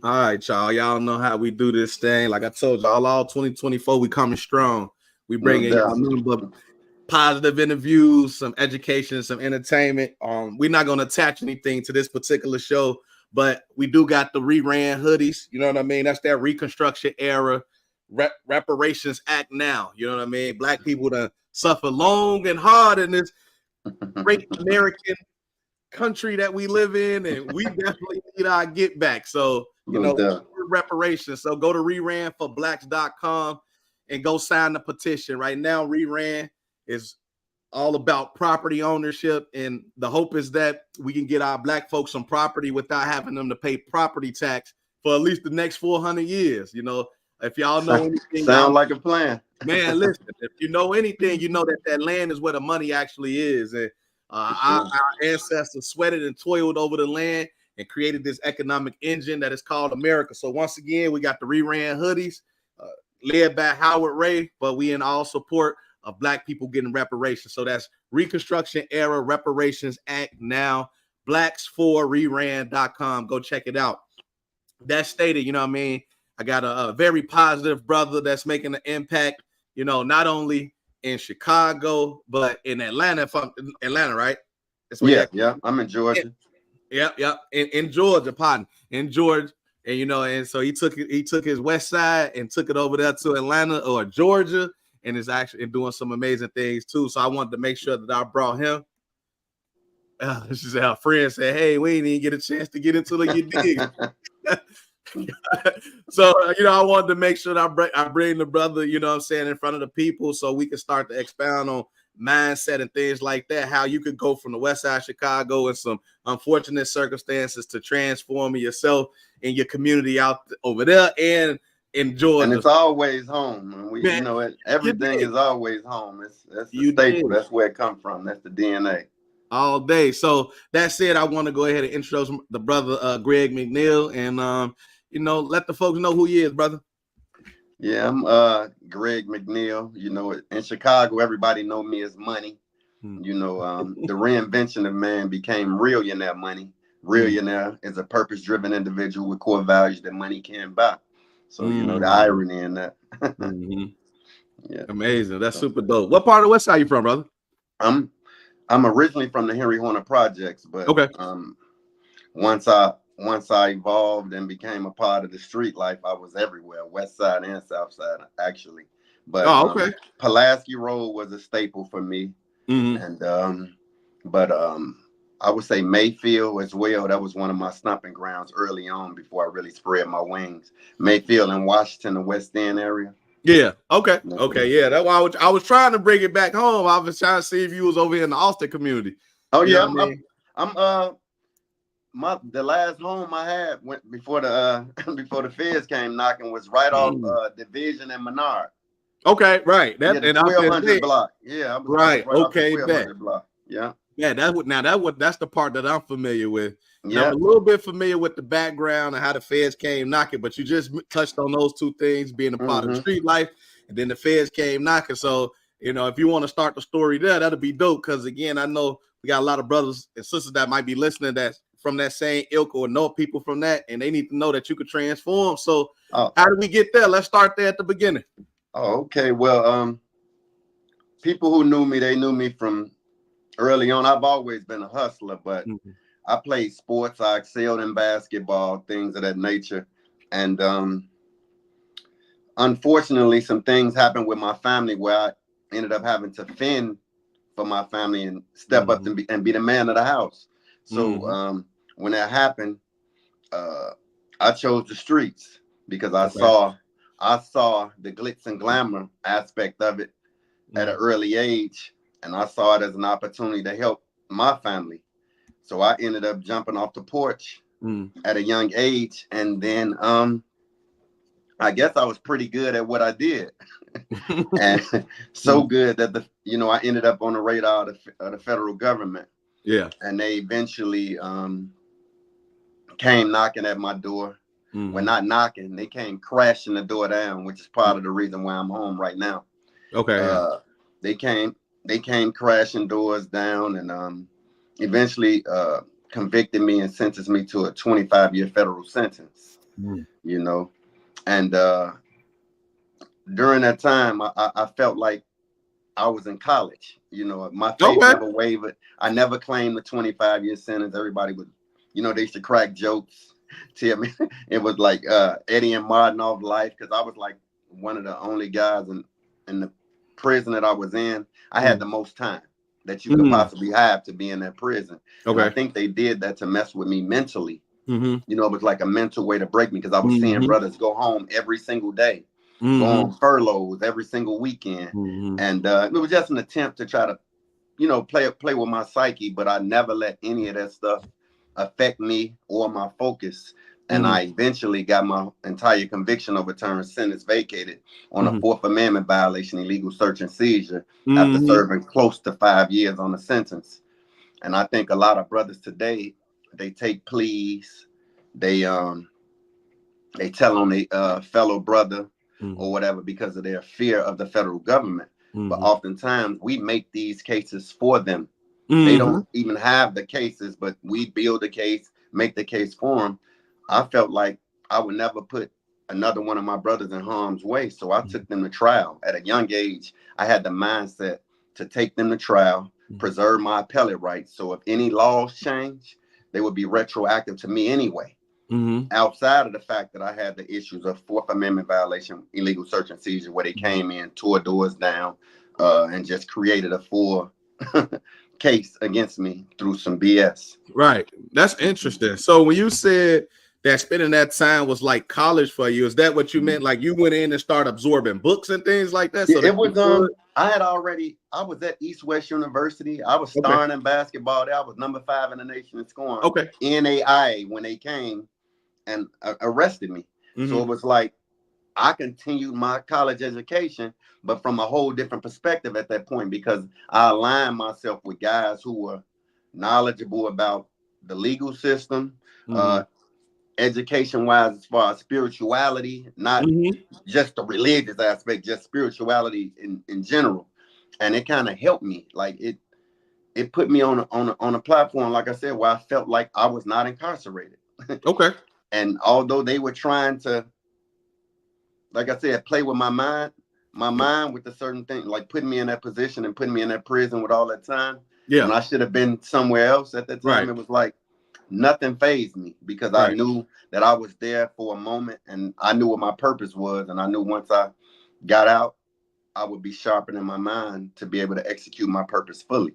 All right, y'all. Y'all know how we do this thing. Like I told y'all, all 2024, we coming strong. We bringing y'all nothing but positive interviews, some education, some entertainment. We're not gonna attach anything to this particular show, but we do got the reran hoodies. You know what I mean? That's that Reconstruction era reparations act now. You know what I mean? Black people that suffer long and hard in this great American country that we live in, and we definitely need our get back. So, you know, reparations. So go to reranforblacks.com and go sign the petition. Right now, reran is all about property ownership, and the hope is that we can get our black folks some property without having them to pay property tax for at least the next 400 years. You know, if y'all know anything, sound like a plan. Man, listen, if you know anything, you know that land is where the money actually is. And our ancestors sweated and toiled over the land and created this economic engine that is called America. So once again, we got the reran hoodies led by Howard Ray, but we in all support of black people getting reparations. So that's Reconstruction Era Reparations Act now, blacks4reran.com. Go check it out. That stated, you know what I mean? I got a very positive brother that's making an impact, you know, not only in Chicago, but in Atlanta. From Atlanta, right? That's yeah. I'm in Georgia. Yep. In Georgia, pardon. In Georgia. And you know, and so he took his west side and took it over there to Atlanta or Georgia, and is actually doing some amazing things too. So I wanted to make sure that I brought him. She said her friend said, "Hey, we didn't even get a chance to get into the dig." So you know, I wanted to make sure that I bring the brother, you know what I'm saying, in front of the people so we can start to expound on mindset and things like that, how you could go from the west side of Chicago in some unfortunate circumstances to transforming yourself and your community out over there and in Georgia. And it's always home. You know it. Everything is always home. That's the staple. That's where it comes from. That's the DNA. All day. So that said, I want to go ahead and introduce the brother Greg McNeal, and you know, let the folks know who he is, brother. Yeah, I'm Greg McNeal. You know, in Chicago, everybody know me as Money. You know, the reinvention of man became Realionaire money. Realionaire is a purpose-driven individual with core values that money can't buy. So, you know, the irony in that. Yeah, amazing. That's super dope. What part of the West Side are you from, brother? I'm originally from the Henry Horner Projects, but okay. Once I evolved and became a part of the street life, I was everywhere, West Side and South Side, actually. But okay. Pulaski Road was a staple for me, and I would say Mayfield as well. That was one of my stomping grounds early on before I really spread my wings. Mayfield in Washington, the West End area. Yeah. Okay. Yeah. That's why I was trying to bring it back home. I was trying to see if you was over here in the Austin community. Oh yeah, I'm the last home I had went before the before the feds came knocking was right off Division and Menard. Okay, right. That the 1200 block. Yeah, right. Okay, 1200 block. Yeah. Yeah, that's the part that I'm familiar with. Yeah, I'm a little bit familiar with the background and how the feds came knocking, but you just touched on those two things, being a part of the street life, and then the feds came knocking. So, you know, if you want to start the story there, that'll be dope. Because again, I know we got a lot of brothers and sisters that might be listening that's from that same ilk or know people from that, and they need to know that you could transform. So, how do we get there? Let's start there at the beginning. Oh, okay. Well, people who knew me, they knew me from early on. I've always been a hustler, but I played sports. I excelled in basketball, things of that nature. And unfortunately, some things happened with my family where I ended up having to fend for my family and step up and be the man of the house. So when that happened, I chose the streets because I saw the glitz and glamour aspect of it at an early age. And I saw it as an opportunity to help my family. So I ended up jumping off the porch at a young age. And then I guess I was pretty good at what I did. And so good that I ended up on the radar of the federal government. Yeah. And they eventually came knocking at my door. Well, not knocking, they came crashing the door down, which is part of the reason why I'm home right now. Okay. They came crashing doors down and eventually convicted me and sentenced me to a 25-year federal sentence. you know. And during that time, I felt like I was in college. You know, my faith never wavered. I never claimed the 25-year sentence. Everybody would, you know, they used to crack jokes. Tell me it was like Eddie and Martin life, because I was like one of the only guys in the prison that I was in. I had the most time that you could possibly have to be in that prison. And I think they did that to mess with me mentally. You know, it was like a mental way to break me, because I was seeing brothers go home every single day, go on furloughs every single weekend. And it was just an attempt to try to, you know, play with my psyche, but I never let any of that stuff affect me or my focus. And I eventually got my entire conviction overturned, sentence vacated on a Fourth Amendment violation, illegal search and seizure, after serving close to 5 years on the sentence. And I think a lot of brothers today, they take pleas, they tell on a fellow brother or whatever because of their fear of the federal government. But oftentimes we make these cases for them. They don't even have the cases, but we build the case, make the case for them. I felt like I would never put another one of my brothers in harm's way. So I took them to trial. At a young age, I had the mindset to take them to trial, preserve my appellate rights. So if any laws change, they would be retroactive to me anyway. Outside of the fact that I had the issues of Fourth Amendment violation, illegal search and seizure, where they came in, tore doors down, and just created a full case against me through some BS. Right. That's interesting. So when you said that spending that time was like college for you, is that what you meant? Like you went in and started absorbing books and things like that? So it was I was at East West University. I was starring in basketball there. I was number 5 in the nation in scoring. NAIA when they came and arrested me. So it was like I continued my college education, but from a whole different perspective at that point, because I aligned myself with guys who were knowledgeable about the legal system, education-wise, as far as spirituality, not just the religious aspect, just spirituality in general. And it kind of helped me. Like it put me on a platform, like I said, where I felt like I was not incarcerated. And although they were trying to, like I said, play with my mind with a certain thing, like putting me in that position and putting me in that prison with all that time. When I should have been somewhere else at that time, it was like nothing fazed me, because I knew that I was there for a moment, and I knew what my purpose was. And I knew once I got out, I would be sharpening my mind to be able to execute my purpose fully.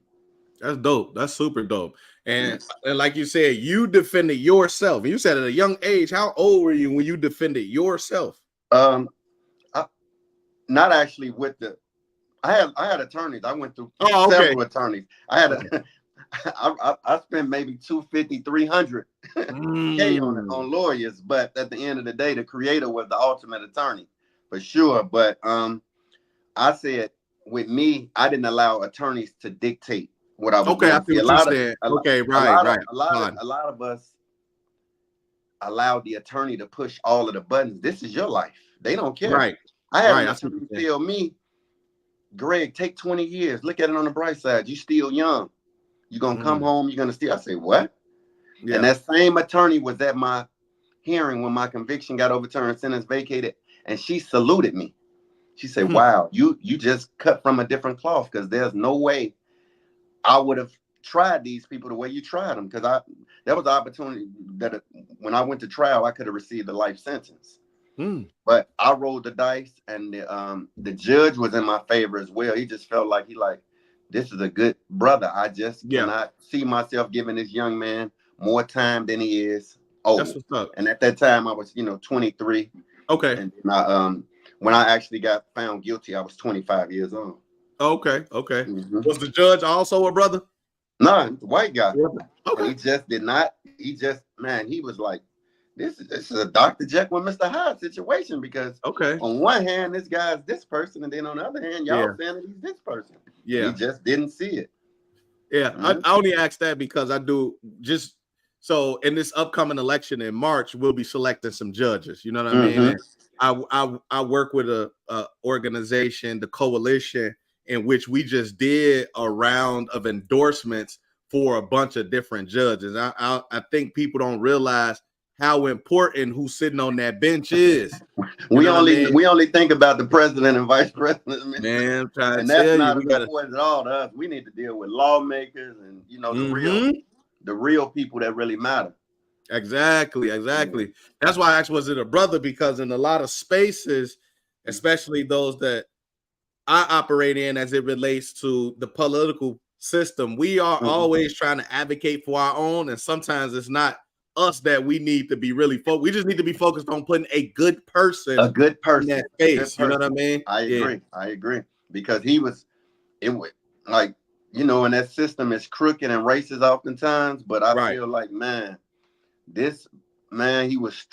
That's dope. That's super dope. And like you said, you defended yourself. You said at a young age, how old were you when you defended yourself? Not actually with the. I had attorneys. I went through several attorneys. I had I spent maybe 250, 300 K on lawyers, but at the end of the day, the creator was the ultimate attorney for sure. But I said with me, I didn't allow attorneys to dictate what I was doing. I see what you said. A lot of us allowed the attorney to push all of the buttons. This is your life. They don't care. I had an attorney tell me, Greg, take 20 years. Look at it on the bright side. You still young. You're going to come home. You're going to steal. I say, what? And that same attorney was at my hearing when my conviction got overturned, sentence vacated, and she saluted me. She said, wow, you just cut from a different cloth, because there's no way I would have tried these people the way you tried them, because there was an opportunity that when I went to trial, I could have received a life sentence. But I rolled the dice, and the judge was in my favor as well. He just felt like this is a good brother. I just cannot see myself giving this young man more time than he is old. That's what's up. And at that time, I was 23. And when I actually got found guilty, I was 25 years old. Was the judge also a brother? No, white guy. He just did not. He was like, this is a Dr. Jekyll and Mr. Hyde situation, because on one hand, this guy's this person, and then on the other hand, y'all saying that he's this person. He just didn't see it. I only ask that because I do just so in this upcoming election in March, we'll be selecting some judges. You know what I mean? And I work with a organization, the Coalition, in which we just did a round of endorsements for a bunch of different judges. I think people don't realize how important who's sitting on that bench is. We only think about the president and vice president, man. I'm trying and to that's tell not you, as important at all to us. We need to deal with lawmakers and the real people that really matter. Exactly. That's why I asked, was it a brother? Because in a lot of spaces, especially those that I operate in as it relates to the political system, we are always trying to advocate for our own, and sometimes it's not us that we need to be really focused. We just need to be focused on putting a good person in that space. You know what I mean? I agree. Because like, and that system is crooked and racist oftentimes, but I feel like, man, this man, he was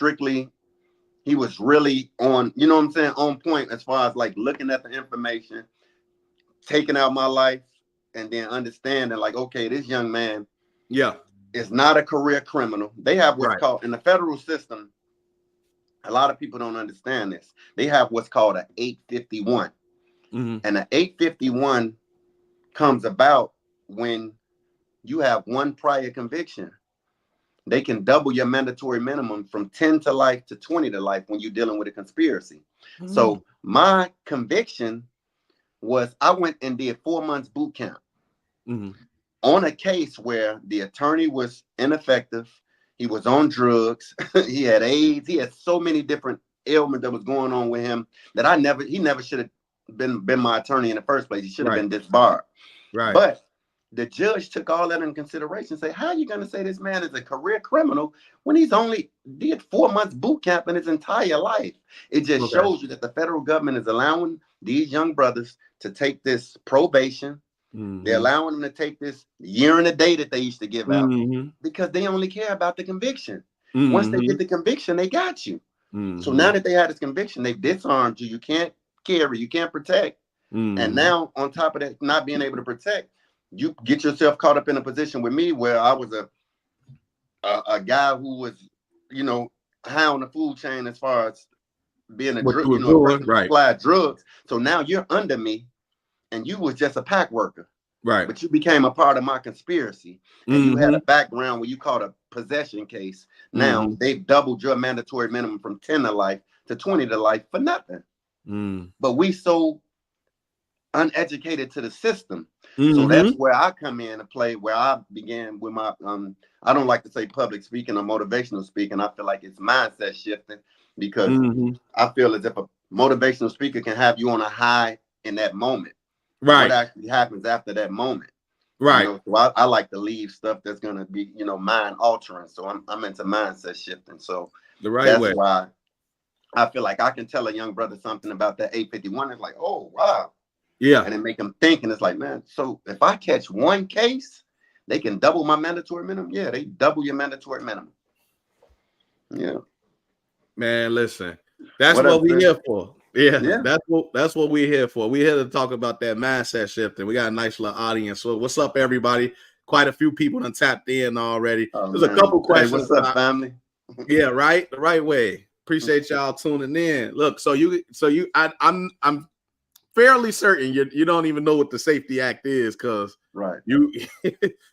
really on, on point as far as like looking at the information, taking out my life, and then understanding like, okay, this young man is not a career criminal. They have what's called in the federal system. A lot of people don't understand this. They have what's called an 851. And an 851 comes about when you have one prior conviction. They can double your mandatory minimum from 10 to life to 20 to life when you're dealing with a conspiracy. So my conviction was I went and did 4 months boot camp on a case where the attorney was ineffective. He was on drugs. He had AIDS. He had so many different ailments that was going on with him that he never should have been my attorney in the first place. He should have been disbarred. But the judge took all that in consideration and said, how are you going to say this man is a career criminal when he's only did 4 months boot camp in his entire life? It just shows you that the federal government is allowing these young brothers to take this probation. They're allowing them to take this year and a day that they used to give out because they only care about the conviction. Once they get the conviction, they got you. So now that they had this conviction, they've disarmed you. You can't carry, you can't protect. And now on top of that, not being able to protect, you get yourself caught up in a position with me where I was a guy who was, high on the food chain as far as being a drug, a person who supplied drugs. So now you're under me, and you was just a pack worker, but you became a part of my conspiracy, and you had a background where you caught a possession case. Now they've doubled your mandatory minimum from 10 to life to 20 to life for nothing. But we so uneducated to the system. So that's where I come in and play, where I began with my I don't like to say public speaking or motivational speaking. I feel like it's mindset shifting, because I feel as if a motivational speaker can have you on a high in that moment. What actually happens after that moment? So I like to leave stuff that's gonna be, mind altering. So I'm into mindset shifting. So that's why I feel like I can tell a young brother something about that 851. It's like, oh wow. And then make them think, and it's like, man, so if I catch one case, they can double my mandatory minimum. Yeah, they double your mandatory minimum. Yeah. Man, listen, that's what we're here for. Yeah, that's what we're here for. We're here to talk about that mindset shift, and we got a nice little audience. So what's up, everybody? Quite a few people done tapped in already. There's a couple questions. Hey, what's up, family? Yeah, right, the right way. Appreciate y'all tuning in. Look, I'm fairly certain you don't even know what the Safety Act is, because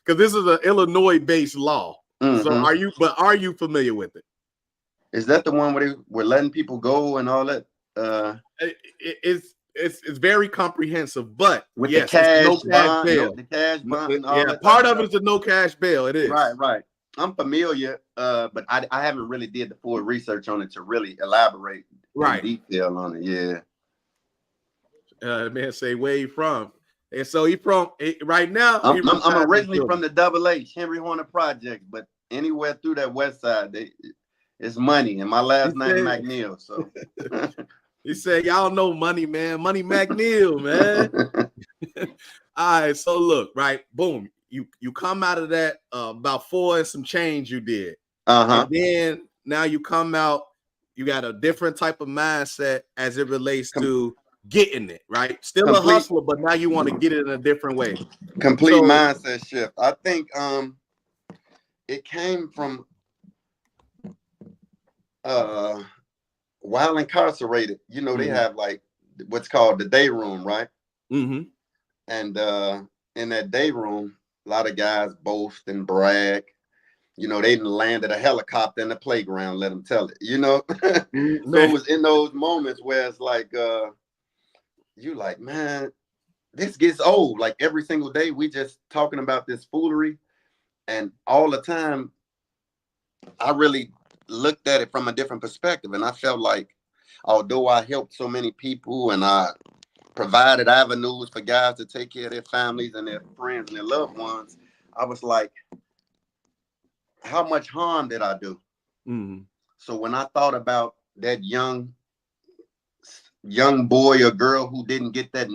this is an Illinois-based law. So are you familiar with it? Is that the one where we're letting people go and all that? It's very comprehensive, but with yes, the cash no cash bail. The cash bond and all that. Part of it is a no cash bail. It is right. I'm familiar, but I haven't really did the full research on it to really elaborate in detail on it. Yeah. Man, say where he from? And so he from right now. I'm originally from the Double H, Henry Horner Project, but anywhere through that west side, it's money, and my last name McNeal. So he said, "Y'all know Money, man. Money McNeal, man." All right, so look, boom. You come out of that about 4 and some change you did, and then now you come out. You got a different type of mindset as it relates to getting it, right? Still a hustler, but now you want to get it in a different way. Complete mindset shift. I think it came from while incarcerated. They have like what's called the day room, right? And in that day room, a lot of guys boast and brag. you know, they landed a helicopter in the playground, let them tell it, you know. So Man. it was in those moments where it's like, you like, man, this gets old. Like every single day, we just talking about this foolery. And all the time, I really looked at it from a different perspective. And I felt like, although I helped so many people and I provided avenues for guys to take care of their families and their friends and their loved ones, I was like, how much harm did I do? Mm-hmm. So when I thought about that young boy or girl who didn't get that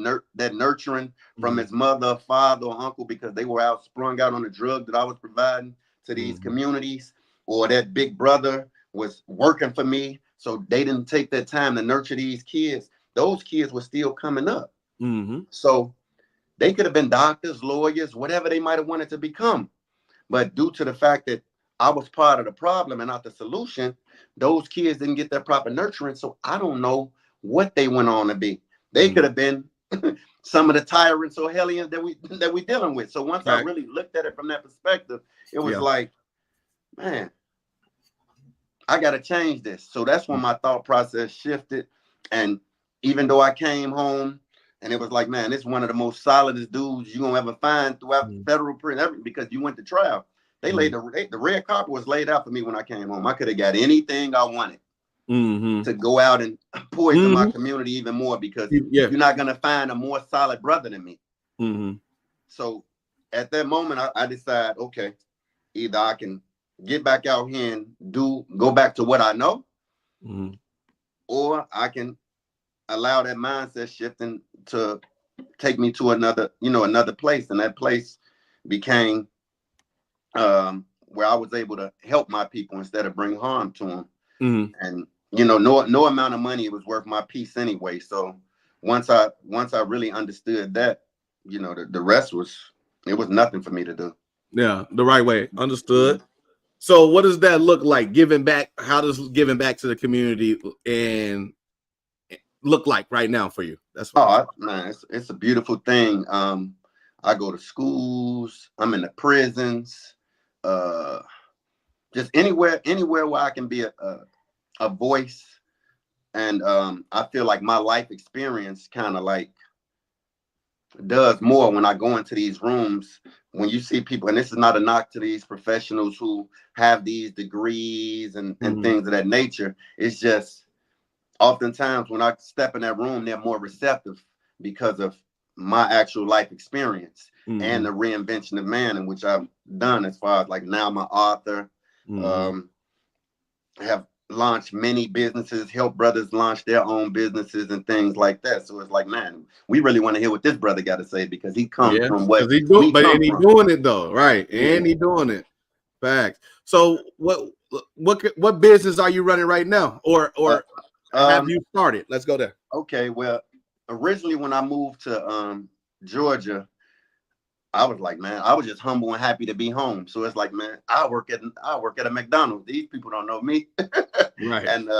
nurturing from his mother, father, or uncle because they were sprung out on the drug that I was providing to these communities, or that big brother was working for me, so they didn't take that time to nurture these kids, those kids were still coming up. So they could have been doctors, lawyers, whatever they might have wanted to become. But due to the fact that I was part of the problem and not the solution, those kids didn't get that proper nurturing. So I don't know what they went on to be. They could have been some of the tyrants or hellions that we dealing with. So once I really looked at it from that perspective, it was like, man, I got to change this. So that's when my thought process shifted. And even though I came home and it was like, man, this is one of the most solidest dudes you're going to ever find throughout federal prison because you went to trial. They laid the red carpet was laid out for me when I came home. I could have got anything I wanted to go out and poison my community even more because you're not going to find a more solid brother than me. So at that moment, I decided, okay, either I can get back out here and go back to what I know, or I can allow that mindset shifting to take me to another place. And that place became where I was able to help my people instead of bring harm to them. And no amount of money was worth my peace anyway. So once I really understood that, the rest was nothing for me to do. Yeah, the right way. Understood. So what does that look like? Giving back? How does giving back to the community and look like right now for you? That's what man, it's a beautiful thing. I go to schools. I'm in the prisons. Just anywhere where I can be a voice. And I feel like my life experience kind of like does more when I go into these rooms. When you see people, and this is not a knock to these professionals who have these degrees and things of that nature. It's just oftentimes when I step in that room, they're more receptive because of my actual life experience and the reinvention of man, in which I've done as far as like now I'm an author, have launched many businesses, help brothers launch their own businesses and things like that. So it's like, man, we really want to hear what this brother got to say because he comes from what he's doing, doing it though, right? And he doing it. Facts. So what business are you running right now, or have you started? Let's go there. Okay, well, originally when I moved to Georgia, I was like, man, I was just humble and happy to be home. So it's like, man, I work at a McDonald's. These people don't know me. Right. And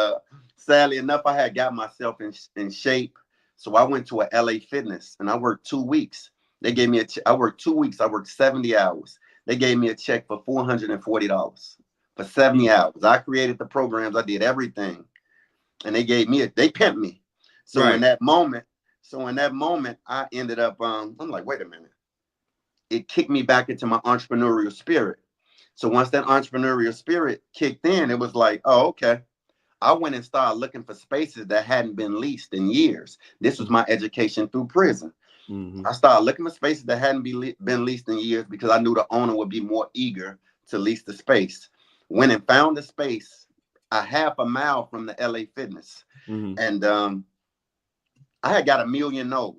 sadly enough, I had got myself in shape. So I went to a LA Fitness and I worked 2 weeks. They gave me I worked 2 weeks. I worked 70 hours. They gave me a check for $440 for 70 hours. I created the programs. I did everything. And they gave me they pimped me. So in that moment, I ended up, I'm like, wait a minute. It kicked me back into my entrepreneurial spirit. So once that entrepreneurial spirit kicked in, it was like, oh, okay. I went and started looking for spaces that hadn't been leased in years. This was my education through prison. I started looking for spaces that hadn't been leased in years because I knew the owner would be more eager to lease the space. Went and found the space a half a mile from the LA Fitness. And I had got a million no's.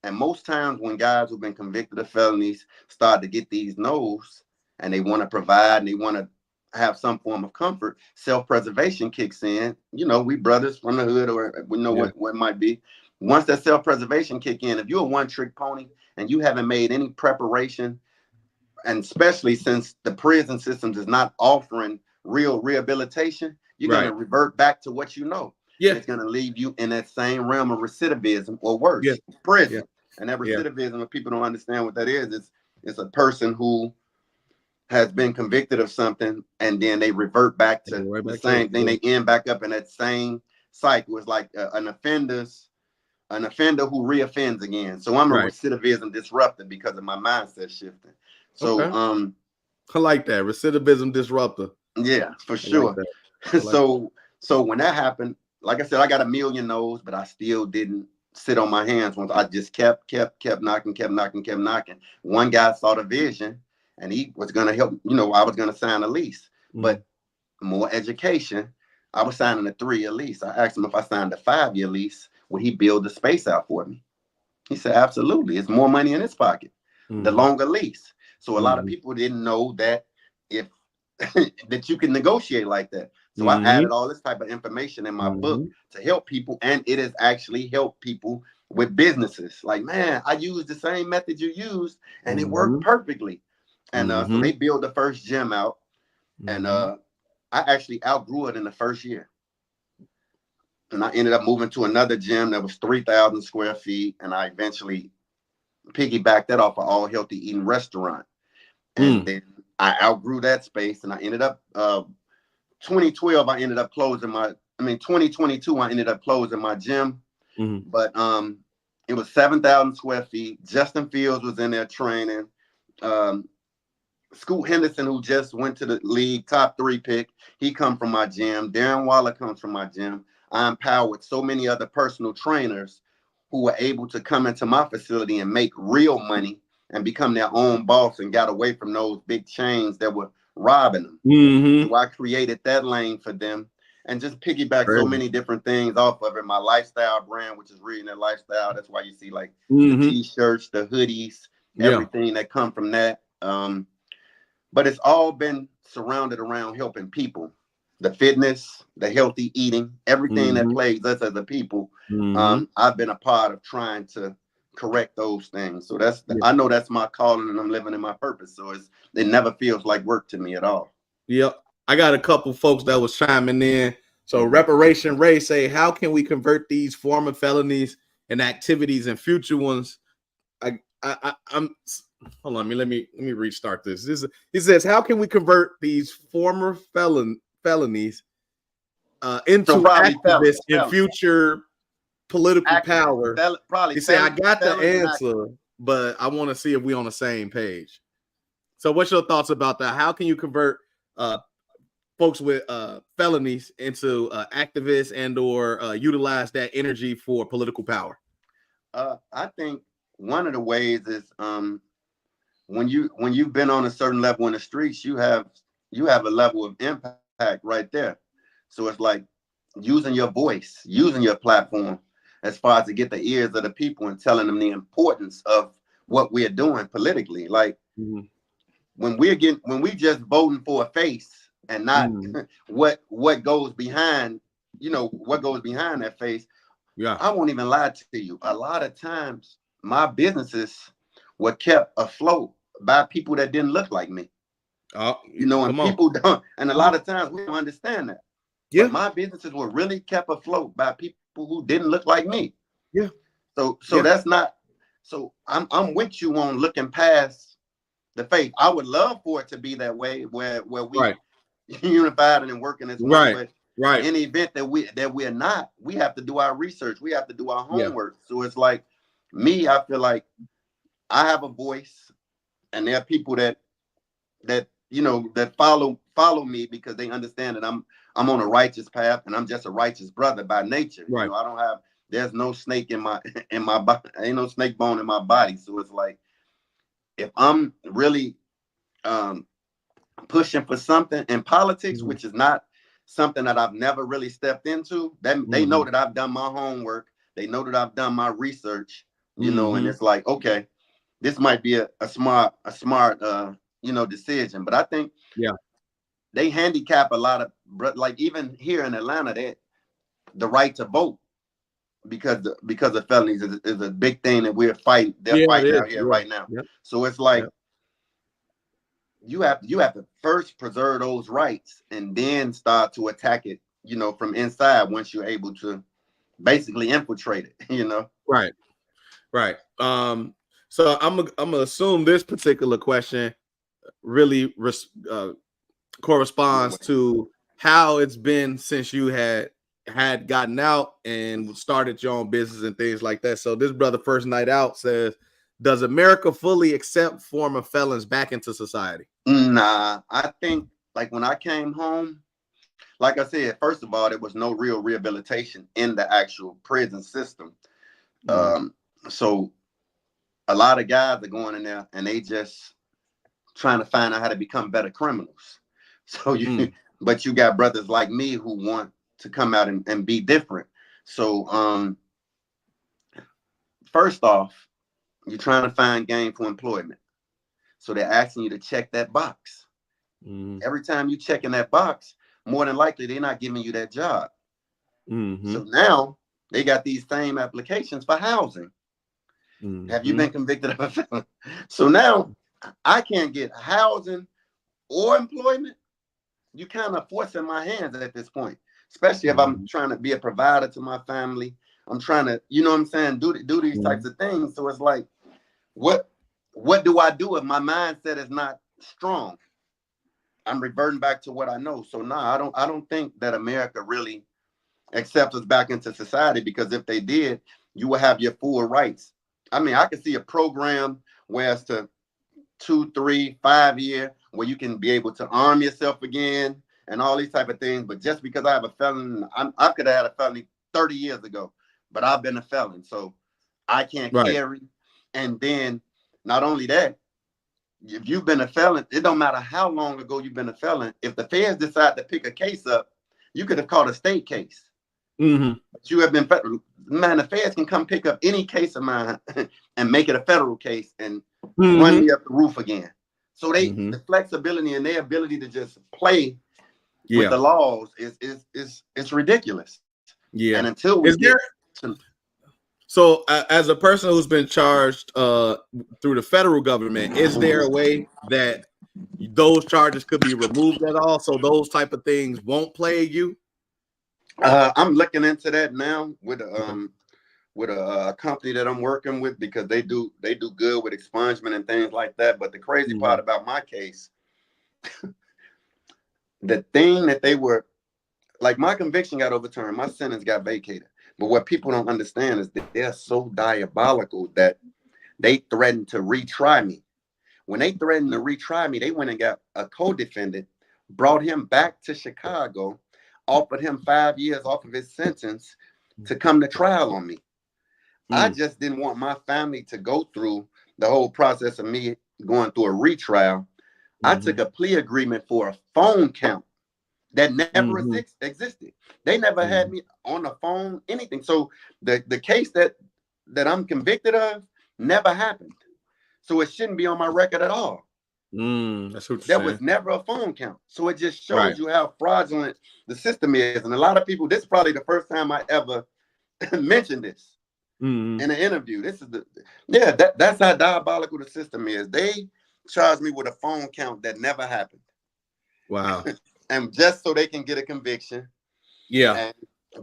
And most times when guys who've been convicted of felonies start to get these no's and they want to provide and they want to have some form of comfort, self-preservation kicks in. We brothers from the hood, or we know what it might be. Once that self-preservation kick in, if you're a one-trick pony and you haven't made any preparation, and especially since the prison systems is not offering real rehabilitation, you're going to revert back to what you know. Yeah. It's going to leave you in that same realm of recidivism or worse, prison. And that recidivism, if people don't understand what that is, it's a person who has been convicted of something, and then they revert back to the same thing. They end back up in that same cycle. It's like an offender who reoffends again. So I'm a recidivism disruptor because of my mindset shifting. So I like that, recidivism disruptor. Yeah, for sure. Like so when that happened, like I said, I got a million no's, but I still didn't sit on my hands. Once I just kept knocking. One guy saw the vision, and he was going to help. I was going to sign a lease, but more education. I was signing a 3-year lease. I asked him if I signed a 5-year lease, would he build the space out for me? He said, absolutely. It's more money in his pocket, the longer lease. So a lot of people didn't know that that you can negotiate like that. So I added all this type of information in my book to help people, and it has actually helped people with businesses. Like, man, I used the same method you used, and it worked perfectly. And so they built the first gym out, and I actually outgrew it in the first year. And I ended up moving to another gym that was 3,000 square feet, and I eventually piggybacked that off an all healthy eating restaurant. And then I outgrew that space, and I ended up 2012. I ended up closing 2022. I ended up closing my gym, but it was 7,000 square feet. Justin Fields was in there training. Scoot Henderson, who just went to the league, top 3 pick, he come from my gym. Darren Waller comes from my gym. I empowered so many other personal trainers who were able to come into my facility and make real money and become their own boss, and got away from those big chains that were robbing them. So I created that lane for them, and just piggyback so many different things off of it. My lifestyle brand, which is Realionaire Lifestyle. That's why you see like the t-shirts, the hoodies, everything that come from that. But it's all been surrounded around helping people. The fitness, the healthy eating, everything that plagues us as a people. I've been a part of trying to correct those things. So I know that's my calling, and I'm living in my purpose. So it never feels like work to me at all. Yep. I got a couple folks that was chiming in. So Reparation Ray say, how can we convert these former felonies and activities and future ones? I'm hold on, let me restart this. He says, how can we convert these former felonies into activists in future political power? He said, I got the answer, but I want to see if we're on the same page. So what's your thoughts about that? How can you convert folks with felonies into activists and or utilize that energy for political power? I think one of the ways is when you've been on a certain level in the streets, you have a level of impact right there. So it's like using your voice, using your platform as far as to get the ears of the people and telling them the importance of what we're doing politically. Like when we just voting for a face and not what goes behind, what goes behind that face. Yeah, I won't even lie to you. A lot of times my businesses were kept afloat by people that didn't look like me. And people don't, and a lot of times we don't understand that. Yeah, but my businesses were really kept afloat by people who didn't look like me. Yeah. So that's not. So I'm with you on looking past the faith. I would love for it to be that way, where we unified and working as one. But in the event that we're not, we have to do our research. We have to do our homework. Yeah. So it's like me. I feel like I have a voice, and there are people that follow me because they understand that I'm on a righteous path, and I'm just a righteous brother by nature. Right. I don't have. There's no snake in my body. Ain't no snake bone in my body. So it's like, if I'm really pushing for something in politics, which is not something that I've never really stepped into, they know that I've done my homework. They know that I've done my research. And it's like, okay, this might be a smart decision. But I think they handicap a lot of, like even here in Atlanta, the right to vote because of felonies is a big thing that we're fighting. They're fighting out here right now. Yep. So it's like you have to first preserve those rights and then start to attack it, from inside once you're able to basically infiltrate it, Right. So I'm gonna assume this particular question, really corresponds to how it's been since you had gotten out and started your own business and things like that. So this brother, First Night Out, says, does America fully accept former felons back into society? Nah, I think like when I came home, like I said, first of all, there was no real rehabilitation in the actual prison system. So a lot of guys are going in there and they just trying to find out how to become better criminals. So but you got brothers like me who want to come out and be different. So first off, you're trying to find gainful employment. So they're asking you to check that box. Every time you check in that box, more than likely they're not giving you that job. So now they got these same applications for housing. Have you been convicted of a felony? So now I can't get housing or employment. You kind of forcing my hands at this point, especially if I'm trying to be a provider to my family. I'm trying to, you know what I'm saying, do these types of things. So it's like, what do I do if my mindset is not strong? I'm reverting back to what I know. So I don't think that America really accepts us back into society, because if they did, you will have your full rights. I mean, I could see a program where it's to 2, 3, 5 year where you can be able to arm yourself again and all these type of things. But just because I have a felon, I could have had a felony 30 years ago, but I've been a felon, so I can't carry. And then not only that, if you've been a felon, it don't matter how long ago you've been a felon. If the feds decide to pick a case up, you could have caught a state case. But you have been federal. Man, the feds can come pick up any case of mine and make it a federal case and run me up the roof again. So the flexibility and their ability to just play with the laws is ridiculous. And until we so as a person who's been charged through the federal government, is there a way that those charges could be removed at all, so those type of things won't plague you? I'm looking into that now with a company that I'm working with, because they do good with expungement and things like that. But the crazy part about my case, the thing that they were like, my conviction got overturned, my sentence got vacated. But what people don't understand is that they're so diabolical that they threatened to retry me. When they threatened to retry me, they went and got a co-defendant, brought him back to Chicago, offered him 5 years off of his sentence to come to trial on me. I just didn't want my family to go through the whole process of me going through a retrial. I took a plea agreement for a phone count that never existed. They never had me on the phone, anything. So the case that I'm convicted of never happened. So it shouldn't be on my record at all. That's what there was never a phone count. So it just shows you how fraudulent the system is. And a lot of people, this is probably the first time I ever mentioned this in an interview. This is that's how diabolical the system is. They charged me with a phone count that never happened. Wow. And just so they can get a conviction. And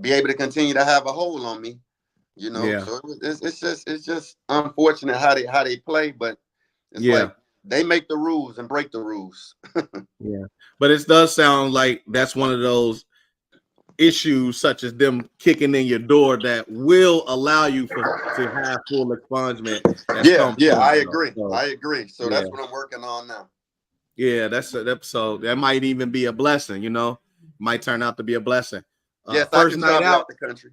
be able to continue to have a hold on me. You know, so it's just unfortunate how they play, but it's like they make the rules and break the rules. But it does sound like that's one of those issues, such as them kicking in your door, that will allow you to have full expungement. I agree. So, I agree. So that's what I'm working on now. So that might even be a blessing. You know, might turn out to be a blessing. Yes, First Night Out the country.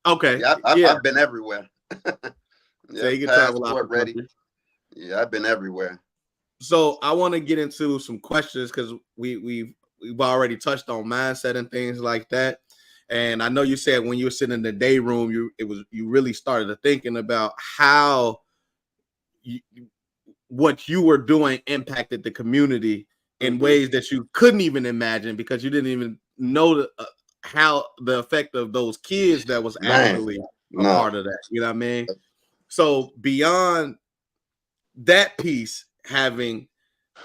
Okay. I've been everywhere. So you can travel out the ready. Yeah, I've been everywhere. So I want to get into some questions, because we've already touched on mindset and things like that. And I know you said when you were sitting in the day room, you really started thinking about how what you were doing impacted the community in ways that you couldn't even imagine, because you didn't even know how the effect of those kids that was actually a part of that. You know what I mean? So beyond that piece having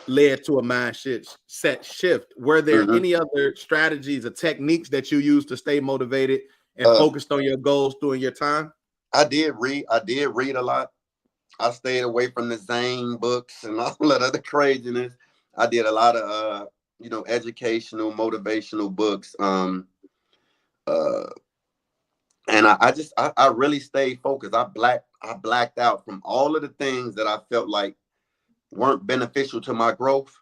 led to a mindset shift, were there any other strategies or techniques that you used to stay motivated and focused on your goals during your time? I did read a lot. I stayed away from the Zane books and all that other craziness. I did a lot of educational, motivational books. And I really stayed focused. I blacked out from all of the things that I felt like weren't beneficial to my growth.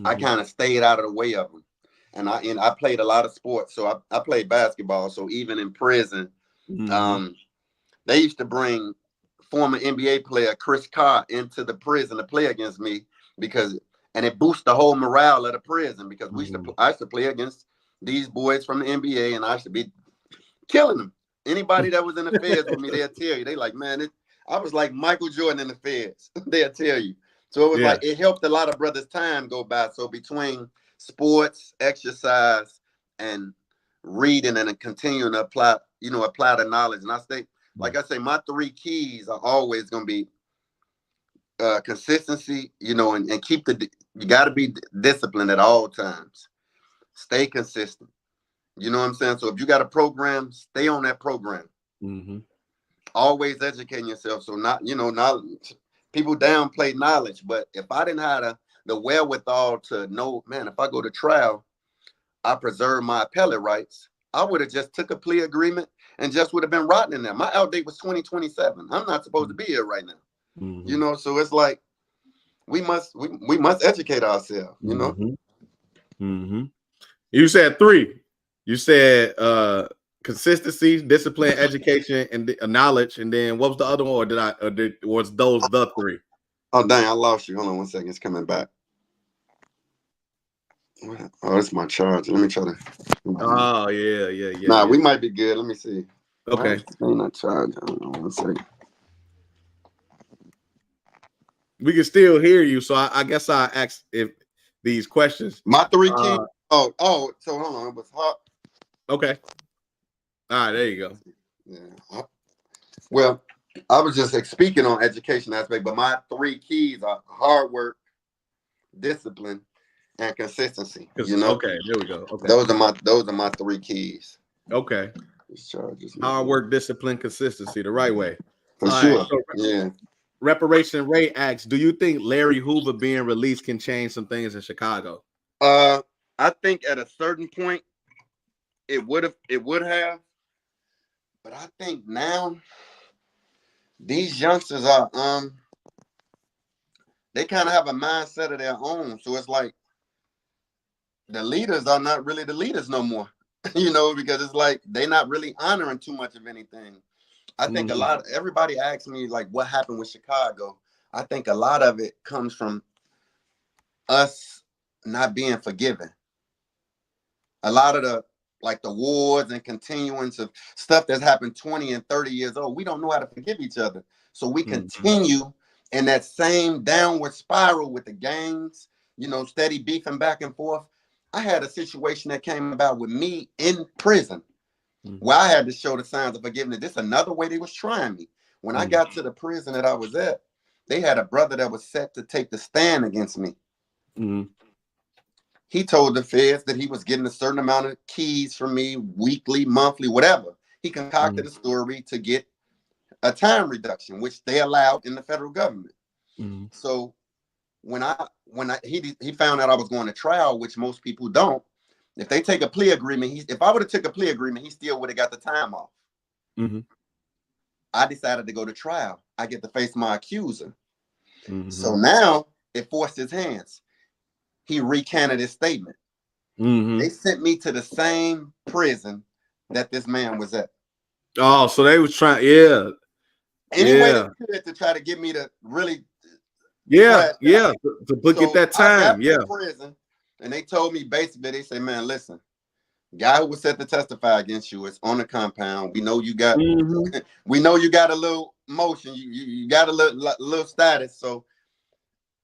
I kind of stayed out of the way of them. And I played a lot of sports. So I played basketball. So even in prison, they used to bring former NBA player Chris Carr into the prison to play against me and it boosts the whole morale of the prison because I used to play against these boys from the NBA and I used to be killing them. Anybody that was in the feds with me, they'll tell you. They like, man, I was like Michael Jordan in the feds. They'll tell you. So it was like, it helped a lot of brothers' time go by. So between sports, exercise, and reading and continuing to apply the knowledge. And I say, like I say, my 3 keys are always going to be consistency, and you got to be disciplined at all times. Stay consistent. You know what I'm saying? So if you got a program, stay on that program. Always educating yourself. So not people downplay knowledge, but if I didn't have the wherewithal to know, man, if I go to trial, I preserve my appellate rights, I would have just took a plea agreement and just would have been rotting in there. My out date was 2027. I'm not supposed to be here right now. So it's like we must educate ourselves, You said 3. You said consistency, discipline, education, and knowledge. And then what was the other one? Or was those the 3? Oh dang, I lost you. Hold on 1 second. It's coming back. Oh, it's my charger. Let me try to. Oh yeah. Nah, we might be good. Let me see. Okay. Not charge. Hold on 1 second. We can still hear you, so I guess I ask if these questions. My 3 keys. So hold on. It was hot. Okay. All right, there you go. Yeah. Well, I was just speaking on education aspect, but my 3 keys are hard work, discipline, and consistency. Okay, there we go. Okay. Those are my 3 keys. Okay. Hard work, discipline, consistency, the right way. For sure. Yeah. Reparation Ray asks, do you think Larry Hoover being released can change some things in Chicago? I think at a certain point it would have, but I think now these youngsters are they kind of have a mindset of their own. So it's like the leaders are not really the leaders no more, because it's like they're not really honoring too much of anything. I think everybody asks me like what happened with Chicago. I think a lot of it comes from us not being forgiven. A lot of the wars and continuance of stuff that's happened 20 and 30 years old, we don't know how to forgive each other. So we continue in that same downward spiral with the gangs, steady beefing back and forth. I had a situation that came about with me in prison where I had to show the signs of forgiveness. This is another way they was trying me. When I got to the prison that I was at, they had a brother that was set to take the stand against me. He told the feds that he was getting a certain amount of keys from me weekly, monthly, whatever. He concocted a story to get a time reduction, which they allowed in the federal government. So when he found out I was going to trial, which most people don't, if they take a plea agreement, if I would have took a plea agreement, he still would have got the time off. I decided to go to trial. I get to face my accuser. So now it forced his hands. He recanted his statement. They sent me to the same prison that this man was at. Oh, so they was trying, Any way they could to try to get me to really, to get that time, I got to prison, and they told me basically, they say, man, listen, guy who was set to testify against you is on the compound. We know you got, we know you got a little motion, you got a little status, so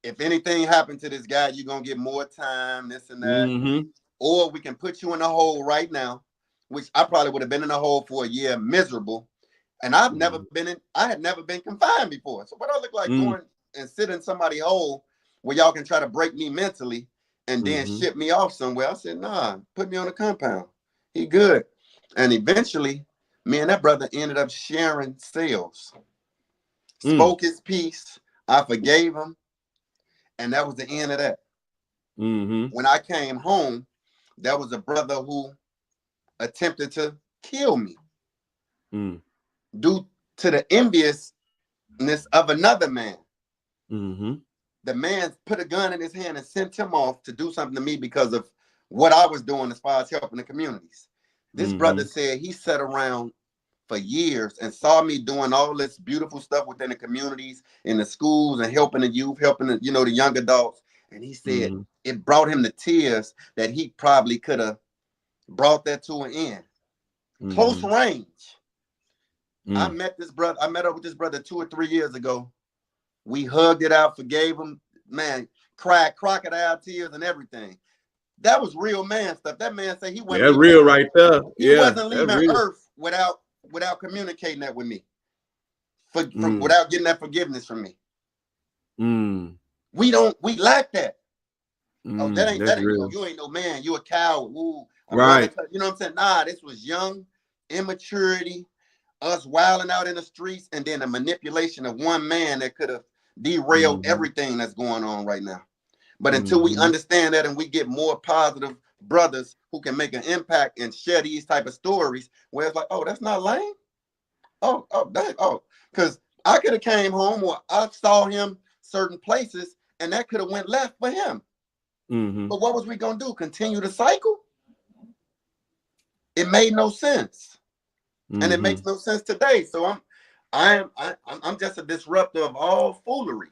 if anything happened to this guy, you're going to get more time, this and that. Or we can put you in a hole right now, which I probably would have been in a hole for a year, miserable. And I had never been confined before. So what I look like going and sit in somebody's hole where y'all can try to break me mentally and then ship me off somewhere? I said, nah, put me on a compound. He good. And eventually, me and that brother ended up sharing cells. Spoke his piece. I forgave him. And that was the end of that. When I came home, there was a brother who attempted to kill me due to the enviousness of another man. The man put a gun in his hand and sent him off to do something to me because of what I was doing as far as helping the communities. This brother said he sat around for years and saw me doing all this beautiful stuff within the communities, in the schools, and helping the youth, helping the, the young adults. And he said it brought him to tears that he probably could have brought that to an end. Close range. I met this brother. I met up with this brother 2 or 3 years ago. We hugged it out, forgave him, man, cried crocodile tears and everything. That was real man stuff. That man said he wasn't real right there. He wasn't leaving Earth without communicating that with me. Without getting that forgiveness from me. We lack that. Oh, that ain't real. You ain't no man, you a coward. Ooh, right. You know what I'm saying? Nah, this was young, immaturity, us wilding out in the streets, and then the manipulation of one man that could have derailed everything that's going on right now. But until we understand that and we get more positive brothers who can make an impact and share these type of stories where it's like, oh, that's not lame. Because I could have came home or I saw him certain places and that could have went left for him. But what was we gonna do? Continue the cycle? It made no sense. And it makes no sense today. So I'm just a disruptor of all foolery.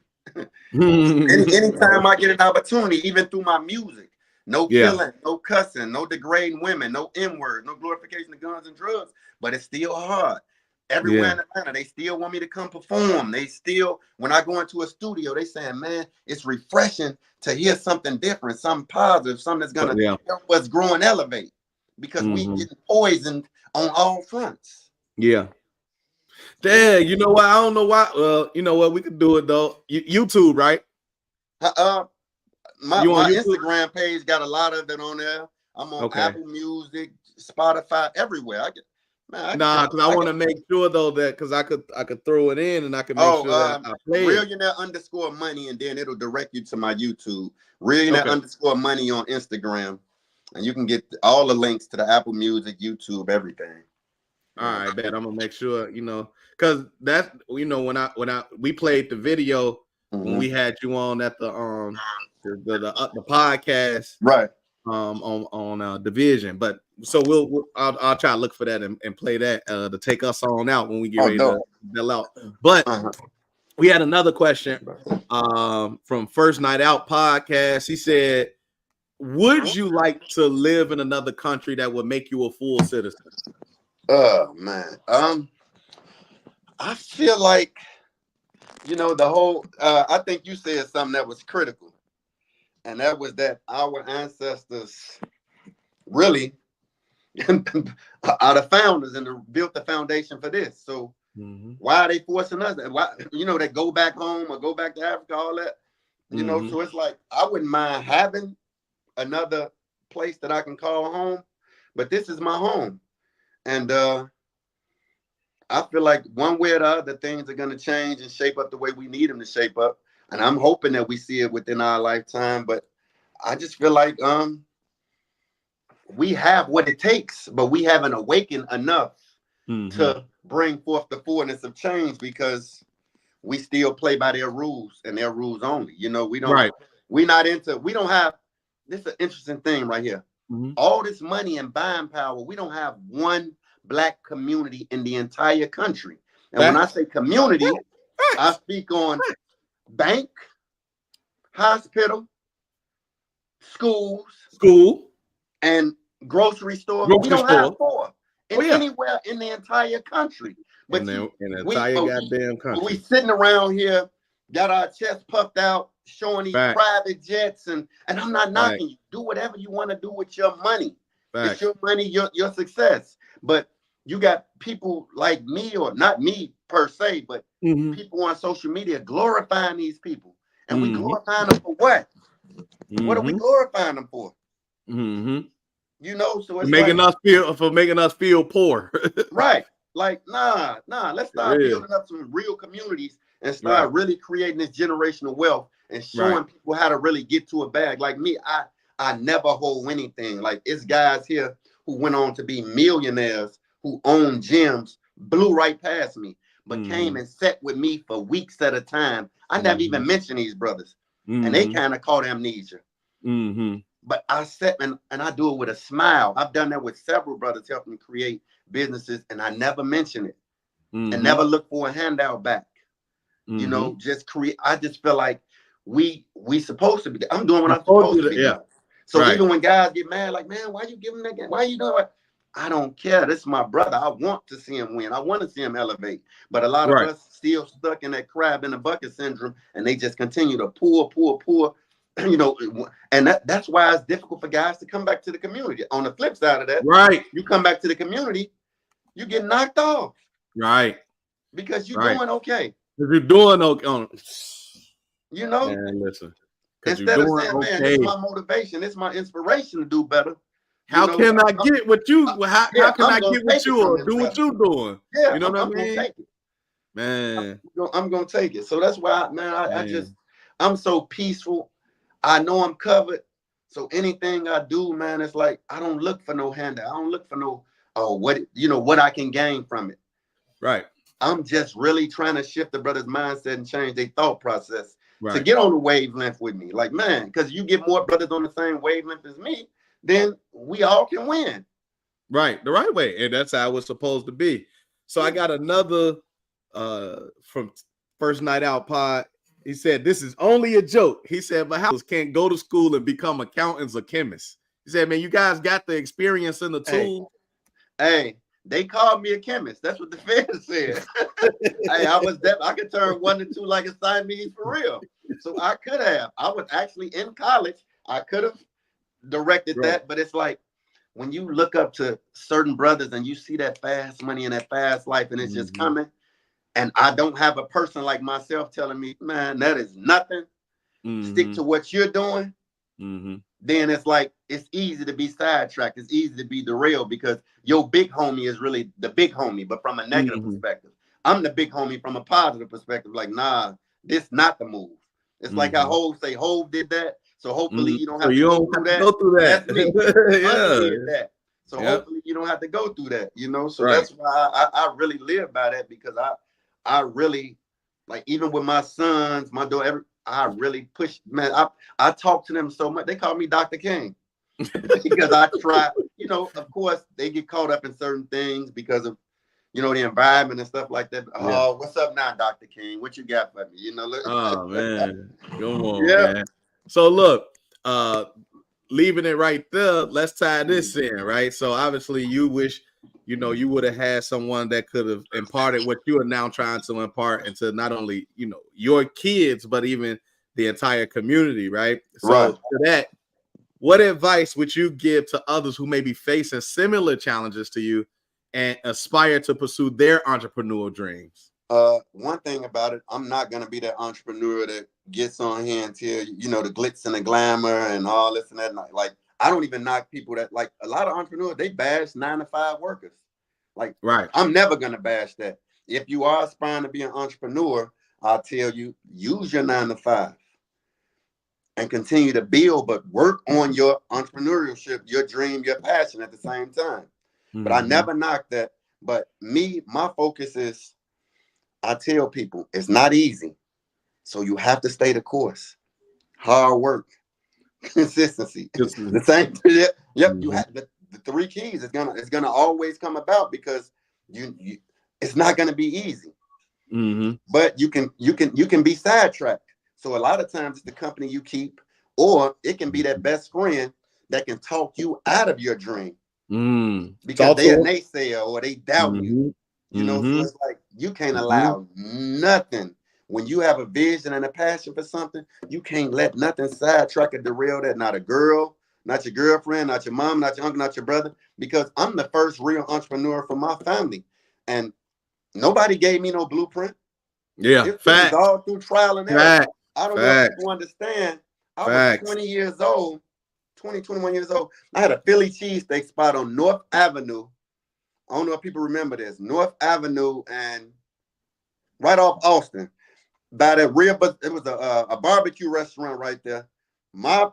Anytime I get an opportunity, even through my music, no killing, no cussing, no degrading women, no N-word, no glorification of guns and drugs, but it's still hard. Everywhere in Atlanta, they still want me to come perform. They still, when I go into a studio, they saying, man, it's refreshing to hear something different, something positive, something that's gonna help us grow and elevate, because we getting poisoned on all fronts. Dang, you know what? I don't know why. You know what? We could do it though. YouTube, right? My Instagram page got a lot of it on there. I'm on Apple Music, Spotify, everywhere. Because I want to make sure though that because I could throw it in and I can make sure that I play Realionaire _money, and then it'll direct you to my YouTube. Realionaire _money on Instagram, and you can get all the links to the Apple Music, YouTube, everything. All right, bet I'm gonna make sure, because that's when we played the video when we had you on at the podcast, right? On Division, but so I'll try to look for that and play that to take us on out when we get ready to bill out. But we had another question from First Night Out podcast. He said, "Would you like to live in another country that would make you a full citizen?" Oh man, I feel like the whole. I think you said something that was critical, and that was that our ancestors really are the founders and built the foundation for this. So why are they forcing us? Why they go back home or go back to Africa, all that. So it's like I wouldn't mind having another place that I can call home, but this is my home. And I feel like one way or the other, things are going to change and shape up the way we need them to shape up. And I'm hoping that we see it within our lifetime. But I just feel like we have what it takes, but we haven't awakened enough to bring forth the fullness of change, because we still play by their rules and their rules only. We don't. We don't have. This is an interesting thing right here. All this money and buying power, we don't have one Black community in the entire country. And when I say community, I speak on bank, hospital, school, and grocery store. We don't have four anywhere in the entire country. But in the entire goddamn country. We sitting around here, got our chests puffed out, showing these private jets, and I'm not knocking you. Do whatever you want to do with your money. It's your money, your success. But you got people like me, or not me per se, but people on social media glorifying these people. And we glorifying them for what? What are we glorifying them for? So it's making us feel poor. Right. Like, nah, let's start building up some real communities and start really creating this generational wealth and showing people how to really get to a bag. Like me, I never hold anything. Like it's guys here who went on to be millionaires, who own gyms, blew right past me, but came and sat with me for weeks at a time. I never even mentioned these brothers, and they kind of caught amnesia. But I sat and I do it with a smile. I've done that with several brothers, helping create businesses, and I never mention it and never look for a handout back. You know, just create. I just feel like we supposed to be. I'm doing what I'm supposed to be doing. So even when guys get mad, like, man, why you giving that? Why you doing it? I don't care. This is my brother. I want to see him win. I want to see him elevate. But a lot of us still stuck in that crab in the bucket syndrome, and they just continue to pour. You know, and that's why it's difficult for guys to come back to the community. On the flip side of that, you come back to the community, you get knocked off. Because you're doing okay. If you're doing okay, you know, man, listen. Instead of saying, man, this is my motivation, it's my inspiration to do better. How can I get what you? How can I get what you or do what you're doing? Yeah, you know what I mean? Gonna take it. Man, I'm gonna take it. So that's why, man, I'm so peaceful. I know I'm covered. So anything I do, man, it's like I don't look for no handout. I don't look for no what I can gain from it. I'm just really trying to shift the brother's mindset and change their thought process to get on the wavelength with me. Like, man, because you get more brothers on the same wavelength as me, then we all can win. The right way. And that's how it's supposed to be. So I got another from First Night Out Pod. He said, this is only a joke. He said, but how can't go to school and become accountants or chemists? He said, man, you guys got the experience and the tool. Hey, they called me a chemist. That's what the feds said. Hey, I could turn 1 to 2 like a Siamese for real. So I could have. I was actually in college. I could have directed that, but it's like when you look up to certain brothers and you see that fast money and that fast life and it's just coming, and I don't have a person like myself telling me, man, that is nothing. Stick to what you're doing. Then it's like it's easy to be sidetracked. It's easy to be derailed because your big homie is really the big homie, but from a negative perspective. I'm the big homie from a positive perspective. Like, nah, this not the move. It's like how Hov say Hov did that. So hopefully you don't have to go through that. That's me. Did that. So hopefully you don't have to go through that, you know? So that's why I really live by that, because I really, like, even with my sons, my daughter, I really push, man. I talk to them so much. They call me Dr. King because I try, you know, of course they get caught up in certain things because of, you know, the environment and stuff like that. Oh, what's up now, Dr. King? What you got for me? You know, look. Oh man. Come on, man. So look, leaving it right there, let's tie this in, right? So obviously you wish, you know, you would have had someone that could have imparted what you are now trying to impart into not only, you know, your kids, but even the entire community, right? So to that, what advice would you give to others who may be facing similar challenges to you and aspire to pursue their entrepreneurial dreams? One thing about it, I'm not going to be that entrepreneur that gets on here and tell you know, the glitz and the glamour and all this and that. Like, I don't even knock people that, like, a lot of entrepreneurs, they bash 9-to-5 workers. Like, I'm never going to bash that. If you are aspiring to be an entrepreneur, I'll tell you, use your 9-to-5 and continue to build, but work on your entrepreneurship, your dream, your passion at the same time. But I never knock that. But me, my focus is, I tell people, it's not easy. So you have to stay the course. Hard work, consistency. The same. You have the 3 keys. It's gonna always come about because you it's not gonna be easy. But you can be sidetracked. So a lot of times it's the company you keep, or it can be that best friend that can talk you out of your dream. Because they're a naysayer or they doubt you. You know, so it's like you can't allow nothing. When you have a vision and a passion for something, you can't let nothing sidetrack or derail that. Not a girl, not your girlfriend, not your mom, not your uncle, not your brother. Because I'm the first real entrepreneur for my family. And nobody gave me no blueprint. It was all through trial and error. I don't know if people understand. I was 20 years old, 21 years old. I had a Philly cheesesteak spot on North Avenue. I don't know if people remember this. North Avenue and right off Austin. by that real, but it was a barbecue restaurant right there. My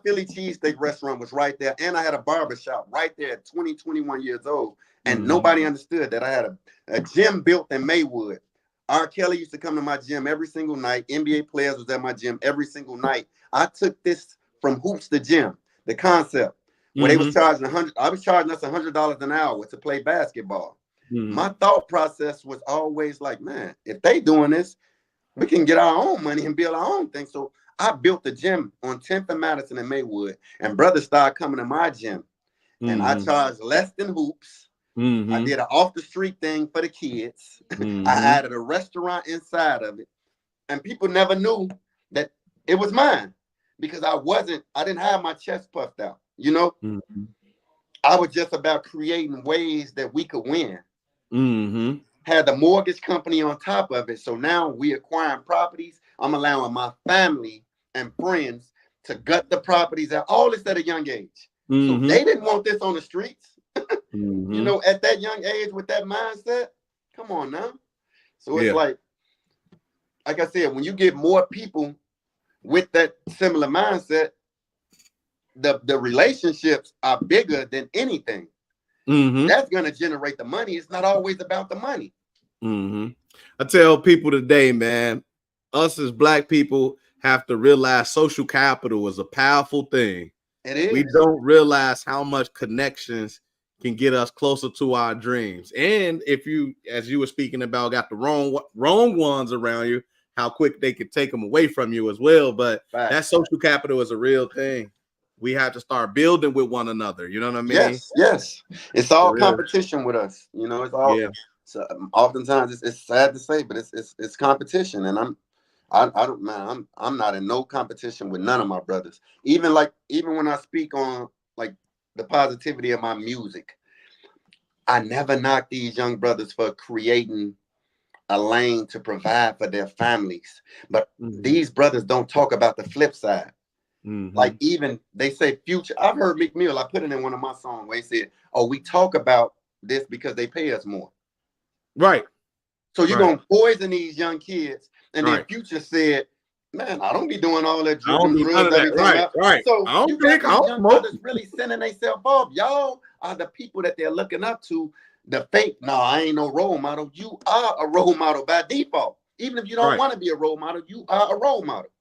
Philly cheesesteak restaurant was right there, and I had a barber shop right there at 20, 21 years old, and nobody understood that I had a gym built in Maywood. R. Kelly used to come to my gym every single night. NBA players was at my gym every single night. I took this from hoops to gym, the concept where they was charging I was charging us $100 an hour to play basketball. My thought process was always like, man, if they doing this, we can get our own money and build our own thing. So I built the gym on 10th and Madison in Maywood, and brothers started coming to my gym, and I charged less than hoops. I did an off the street thing for the kids. I added a restaurant inside of it, and people never knew that it was mine because I didn't have my chest puffed out. You know, I was just about creating ways that we could win. Had the mortgage company on top of it. So now we acquiring properties. I'm allowing my family and friends to gut the properties out, all this at a young age. So they didn't want this on the streets. You know, at that young age with that mindset, come on now. So it's like I said, when you get more people with that similar mindset, the relationships are bigger than anything. That's going to generate the money. It's not always about the money. I tell people today, man, us as Black people have to realize social capital is a powerful thing. It is. We don't realize how much connections can get us closer to our dreams. And if you, as you were speaking about, got the wrong ones around you, how quick they could take them away from you as well. But that social capital is a real thing. We have to start building with one another. You know what I mean? Yes. It's all competition with us. You know, it's all. So oftentimes it's sad to say, but it's competition, and I'm not in no competition with none of my brothers. Even when I speak on like the positivity of my music, I never knock these young brothers for creating a lane to provide for their families. But these brothers don't talk about the flip side. Like even they say Future. I've heard McNeal. I put it in one of my songs where he said, "Oh, we talk about this because they pay us more." Right. So you're gonna poison these young kids, and then Future said, "Man, I don't be doing all that drugs that we talking about." Right. So you got these young brothers really sending themselves off. Y'all are the people that they're looking up to. The fake, no, I ain't no role model. You are a role model by default. Even if you don't want to be a role model, you are a role model.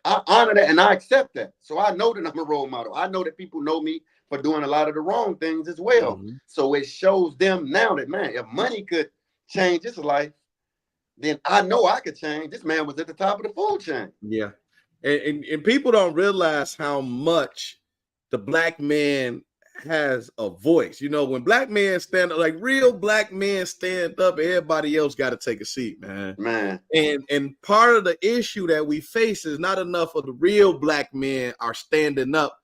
I honor that and I accept that. So I know that I'm a role model. I know that people know me for doing a lot of the wrong things as well. So it shows them now that, man, if money could change his life, then I know I could change. This man was at the top of the food chain. Yeah. And people don't realize how much the Black man has a voice. You know, when Black men stand up, like real Black men stand up, everybody else got to take a seat, man. And part of the issue that we face is not enough of the real Black men are standing up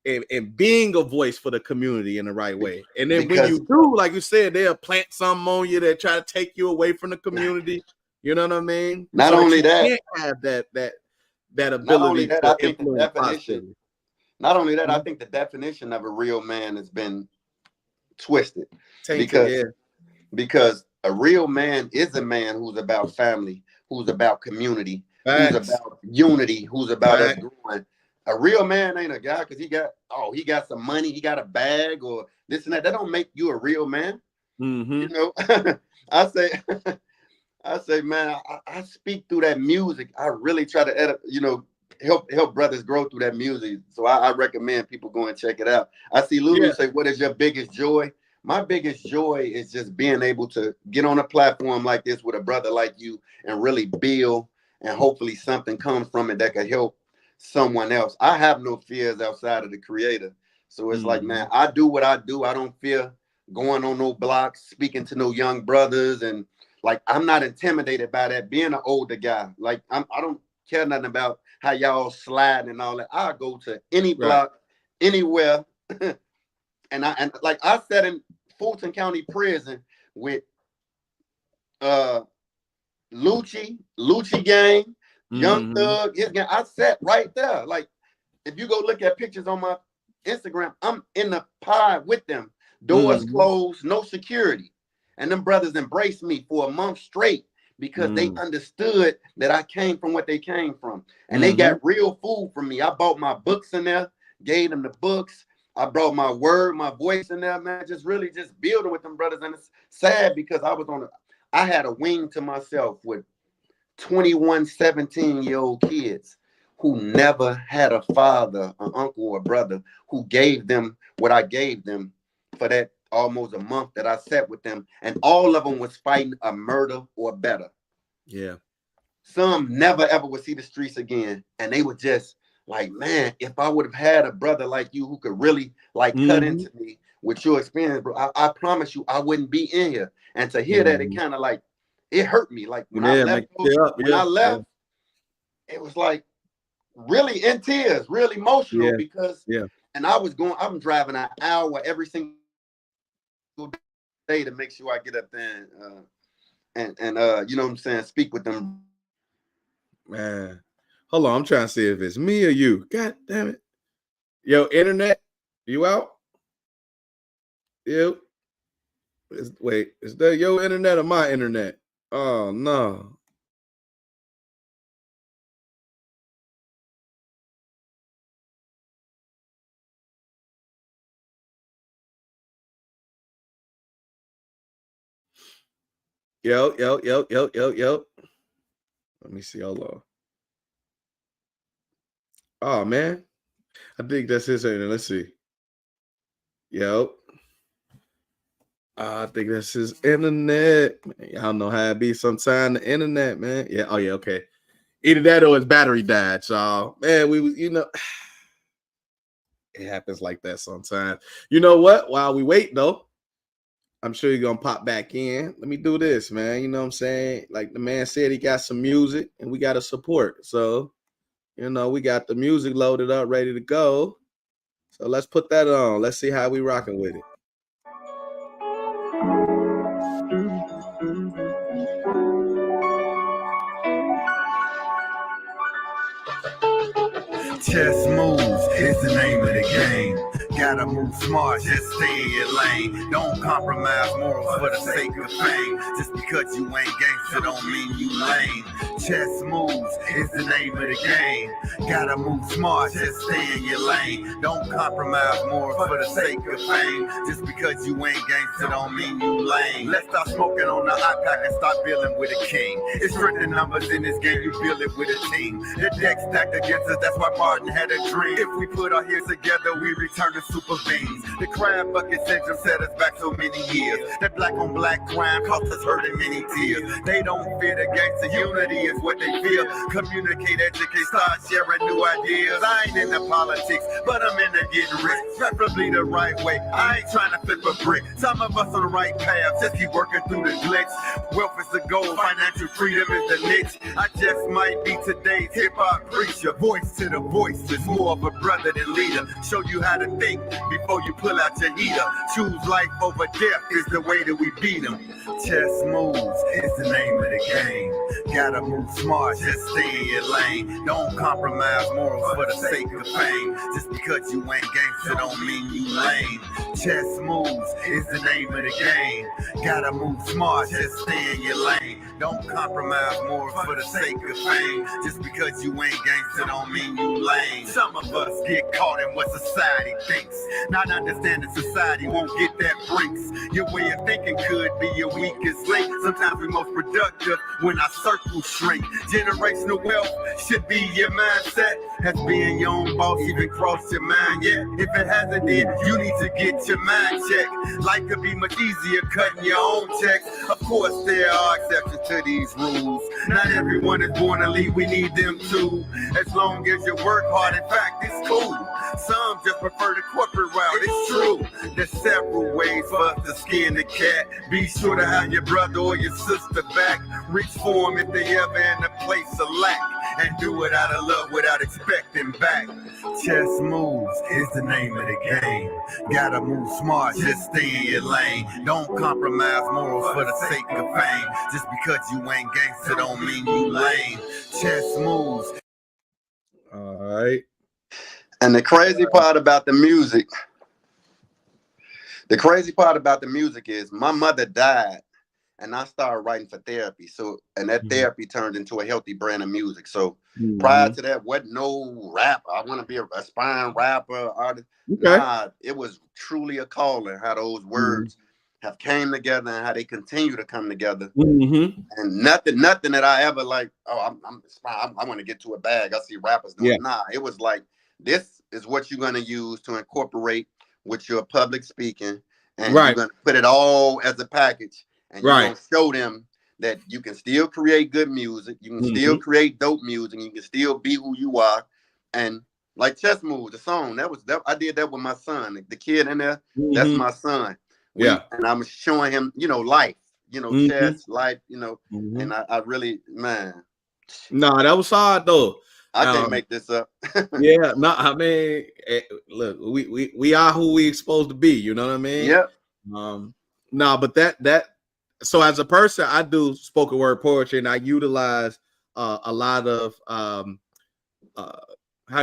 and being a voice for the community in the right way. And then when you do, like you said, they'll plant something on you that try to take you away from the community. You know what I mean? Not only that, you can't have that ability. Not only that, to I think the definition. Not only that, I think the definition of a real man has been twisted. Because a real man is a man who's about family, who's about community, who's about unity, who's about us growing. A real man ain't a guy because he got some money, he got a bag or this and that. That don't make you a real man. You know, I say, man, I speak through that music. I really try to edit, help brothers grow through that music. So I recommend people go and check it out. I see Lulu say, what is your biggest joy? My biggest joy is just being able to get on a platform like this with a brother like you and really build, and hopefully something comes from it that can help someone else. I have no fears outside of the Creator. So it's like, man, I do what I do. I don't fear going on no blocks, speaking to no young brothers. And like, I'm not intimidated by that, being an older guy. Like, I don't care nothing about how y'all slide and all that. I go to any block, anywhere. and I sat in Fulton County Prison with Lucci Gang, Young Thug, his gang. I sat right there. Like, if you go look at pictures on my Instagram, I'm in the pod with them. Doors closed, no security. And them brothers embraced me for a month straight because they understood that I came from what they came from. And they got real food from me. I bought my books in there, gave them the books. I brought my word, my voice in there, man, just really just building with them brothers. And it's sad because I had a wing to myself with 21, 17-year-old kids who never had a father, an uncle, or brother who gave them what I gave them for that almost a month that I sat with them. And all of them was fighting a murder or better. Yeah. Some never ever would see the streets again. And they were just like, man, if I would have had a brother like you who could really like cut into me with your experience, bro, I promise you I wouldn't be in here. And to hear that, it kind of like, it hurt me. Like when I left, it was like really in tears, really emotional because, and I'm driving an hour every single day to make sure I get up there and you know what I'm saying, speak with them. Man, hold on, I'm trying to see if it's me or you. God damn it. Yo, internet, you out? Yo. Wait, is that your internet or my internet? Oh no. Yo. Let me see. Hold on. Oh man, I think that's his internet. Let's see. Yo. I think that's his internet. Man, y'all know how it be sometime, the internet, man. Yeah. Oh yeah. Okay. Either that or his battery died. So man, we was, it happens like that sometimes. You know what? While we wait though, I'm sure you're gonna pop back in. Let me do this, man. You know what I'm saying? Like the man said, he got some music and we got to support. So, we got the music loaded up, ready to go. So let's put that on. Let's see how we rocking with it. Chess moves is the name of the game. Gotta move smart, just stay in your lane. Don't compromise morals for the sake of fame. Just because you ain't gangster don't mean you lame. Chess moves is the name of the game. Gotta move smart, just stay in your lane. Don't compromise morals for the sake of fame. Just because you ain't gangster don't mean you lame. Let's stop smoking on the hot pack and start building with a king. It's strength in numbers in this game, you build it with a team. The deck stacked against us, that's why Martin had a dream. If we put our heads together, we return to super beings. The crab bucket syndrome set us back so many years. That black on black crime cost us hurting many tears. They don't fear the gangster, unity is what they feel. Communicate, educate, start sharing new ideas. I ain't into politics, but I'm into getting rich. Preferably the right way, I ain't trying to flip a brick. Some of us on the right path, just keep working through the glitch. Wealth is the goal, financial freedom is the niche. I just might be today's hip-hop preacher. Voice to the voiceless, more of a brother than leader. Show you how to think before you pull out your heater. Choose life over death is the way that we beat them. Chess moves is the name of the game. Gotta move smart, just stay in your lane. Don't compromise morals for the sake of fame. Just because you ain't gangster don't mean you lame. Chess moves is the name of the game. Gotta move smart, just stay in your lane. Don't compromise morals for the sake of fame. Just because you ain't gangster don't mean you lame. Some of us get caught in what society thinks. Not understanding society won't get that brinks. Your way of thinking could be your weakest link. Sometimes we're most productive when our circles shrink. Generational wealth should be your mindset. Has being your own boss even crossed your mind yet? If it hasn't, then you need to get your mind checked. Life could be much easier cutting your own checks. Of course, there are exceptions to these rules. Not everyone is born to lead, we need them too. As long as you work hard, in fact, it's cool. Some just prefer the corporate route, it's true. There's several ways for us to skin the cat. Be sure to have your brother or your sister back. Reach for them if they ever in a place of lack. And do it out of love without expecting back. Chess moves is the name of the game. Gotta move smart, just stay in your lane. Don't compromise morals for the sake of fame. Just because you ain't gangster don't mean you lame. Chess moves. All right. And the crazy part about the music, is my mother died and I started writing for therapy. So, and that therapy turned into a healthy brand of music. So prior to that, wasn't no rap. I want to be a aspiring rapper, artist. Okay. Nah, it was truly a calling. How those words have came together and how they continue to come together. And nothing that I ever like. Oh, I want to get to a bag. I see rappers doing. Nah, it was like, this is what you're gonna use to incorporate with your public speaking, and you're gonna put it all as a package, and you're gonna show them that you can still create good music, you can still create dope music, you can still be who you are. And like Chess Moves, the song that I did that with my son, the kid in there. That's my son. And I'm showing him, life, chess, life, and I really, man. Nah, that was hard though. I can't make this up. Yeah, no, I mean, look, we are who we supposed to be. You know what I mean? Yeah. No, but that. So as a person, I do spoken word poetry, and I utilize a lot of how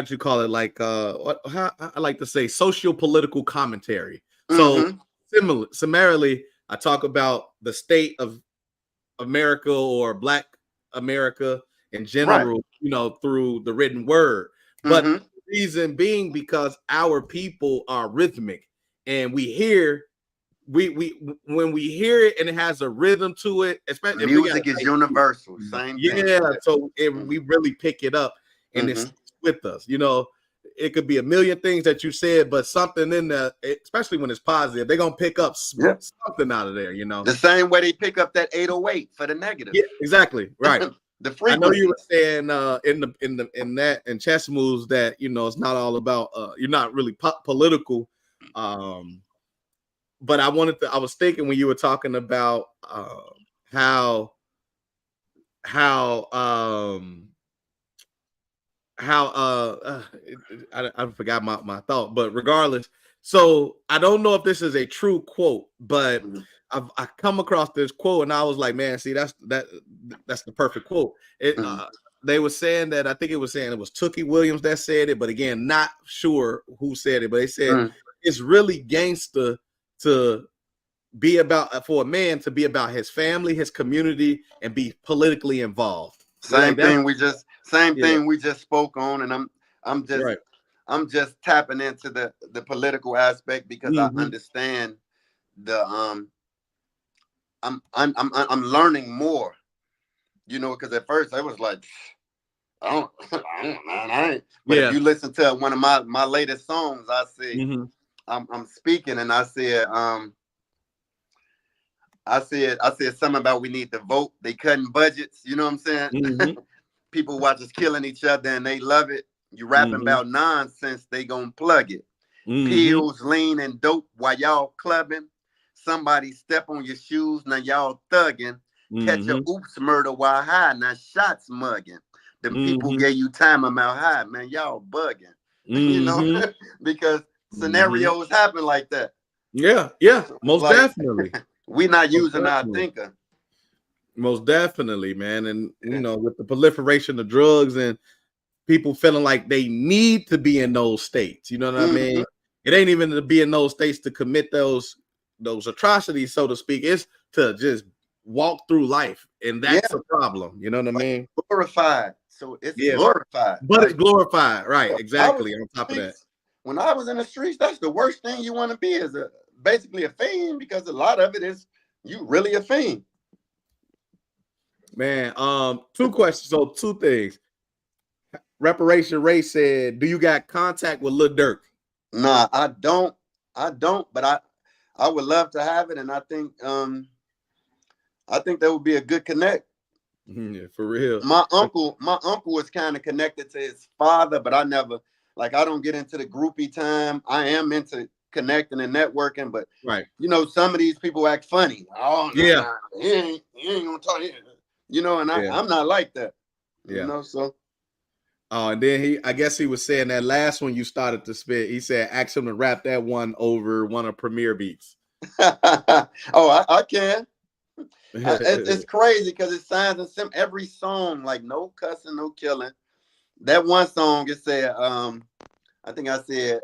do you call it? Like how I like to say socio-political commentary. So similarly, I talk about the state of America or Black America in general, through the written word. But the reason being because our people are rhythmic, and we hear when we hear it and it has a rhythm to it, especially music is universal. Same thing. So we really pick it up and it's with us. It could be a million things that you said, but something in there, especially when it's positive, they're gonna pick up something out of there. The same way they pick up that 808 for the negative. Yeah, exactly. Right. The frequency. I know you were saying in Chess Moves that it's not all about you're not really political. But I was thinking when you were talking about how I forgot my thought, but regardless, so I don't know if this is a true quote, but I come across this quote and I was like, man, see, that's the perfect quote. They were saying that, I think it was Tookie Williams that said it, but again, not sure who said it, but they said it's really gangster to be about, for a man to be about his family, his community, and be politically involved. Same thing we just spoke on, and I'm just tapping into the political aspect because I understand the I'm learning more, because at first I was like, I ain't. But if you listen to one of my latest songs, I say I'm speaking, and I said something about we need to vote. They cutting budgets. You know what I'm saying? People watch us killing each other and they love it. You rapping about nonsense, they gonna plug it. Pills, lean, and dope while y'all clubbing. Somebody step on your shoes, now y'all thugging. Catch a oops murder while high, now shots mugging. Them people gave you time amount high, man, y'all bugging. Because scenarios happen like that. Yeah, most definitely. We not using our thinker. Most definitely, man. And with the proliferation of drugs and people feeling like they need to be in those states, you know what I mean? It ain't even to be in those states to commit those atrocities, so to speak. It's to just walk through life, and that's a problem. You know what I mean? Glorified. So it's glorified. But it's glorified, right? Exactly. On top of that. When I was in the streets, that's the worst thing you want to be, is basically a fiend, because a lot of it is you really a fiend. Man, two questions. So two things. Reparation Ray said, do you got contact with Lil Durk? Nah, I don't, but I would love to have it, and I think that would be a good connect. Yeah, for real. My uncle was kind of connected to his father, but I never, I don't get into the groupie time. I am into connecting and networking, but some of these people act funny. Oh yeah, he ain't gonna talk here. And I'm not like that. So. Oh, and then I guess he was saying that last one you started to spit. He said, ask him to rap that one over one of Premier beats. Oh, I can. It's crazy because it sounds in every song, like no cussing, no killing. That one song, it said, I think I said,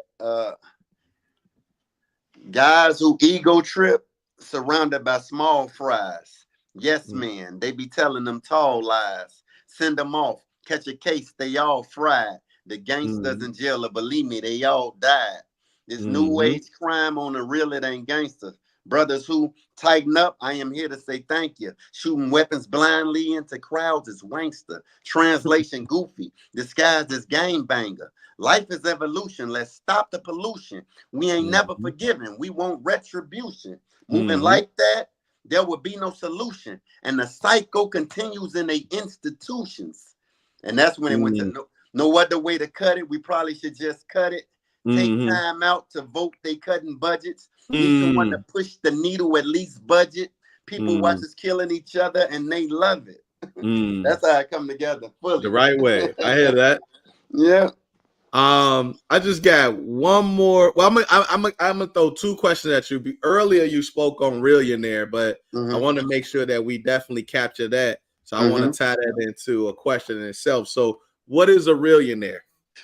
guys who ego trip surrounded by small fries. Yes, man. They be telling them tall lies. Send them off. Catch a case, they all fried. The gangsters in jail, believe me, they all died. This new age crime on the real, it ain't gangsters. Brothers who tighten up, I am here to say thank you. Shooting weapons blindly into crowds is wankster. Translation goofy, disguised as game banger. Life is evolution. Let's stop the pollution. We ain't never forgiven. We want retribution. Moving like that, there will be no solution. And the cycle continues in the institutions. And that's when it went to no other way to cut it. We probably should just cut it. Take time out to vote. They cutting budgets. Need someone to push the needle, at least budget. People watch us killing each other and they love it. That's how it come together fully. The right way. I hear that. Yeah. I just got one more. Well, I'm gonna throw two questions at you. Earlier, you spoke on Realionaire, but I want to make sure that we definitely capture that. So I want to tie that into a question in itself. So, what is a Realionaire?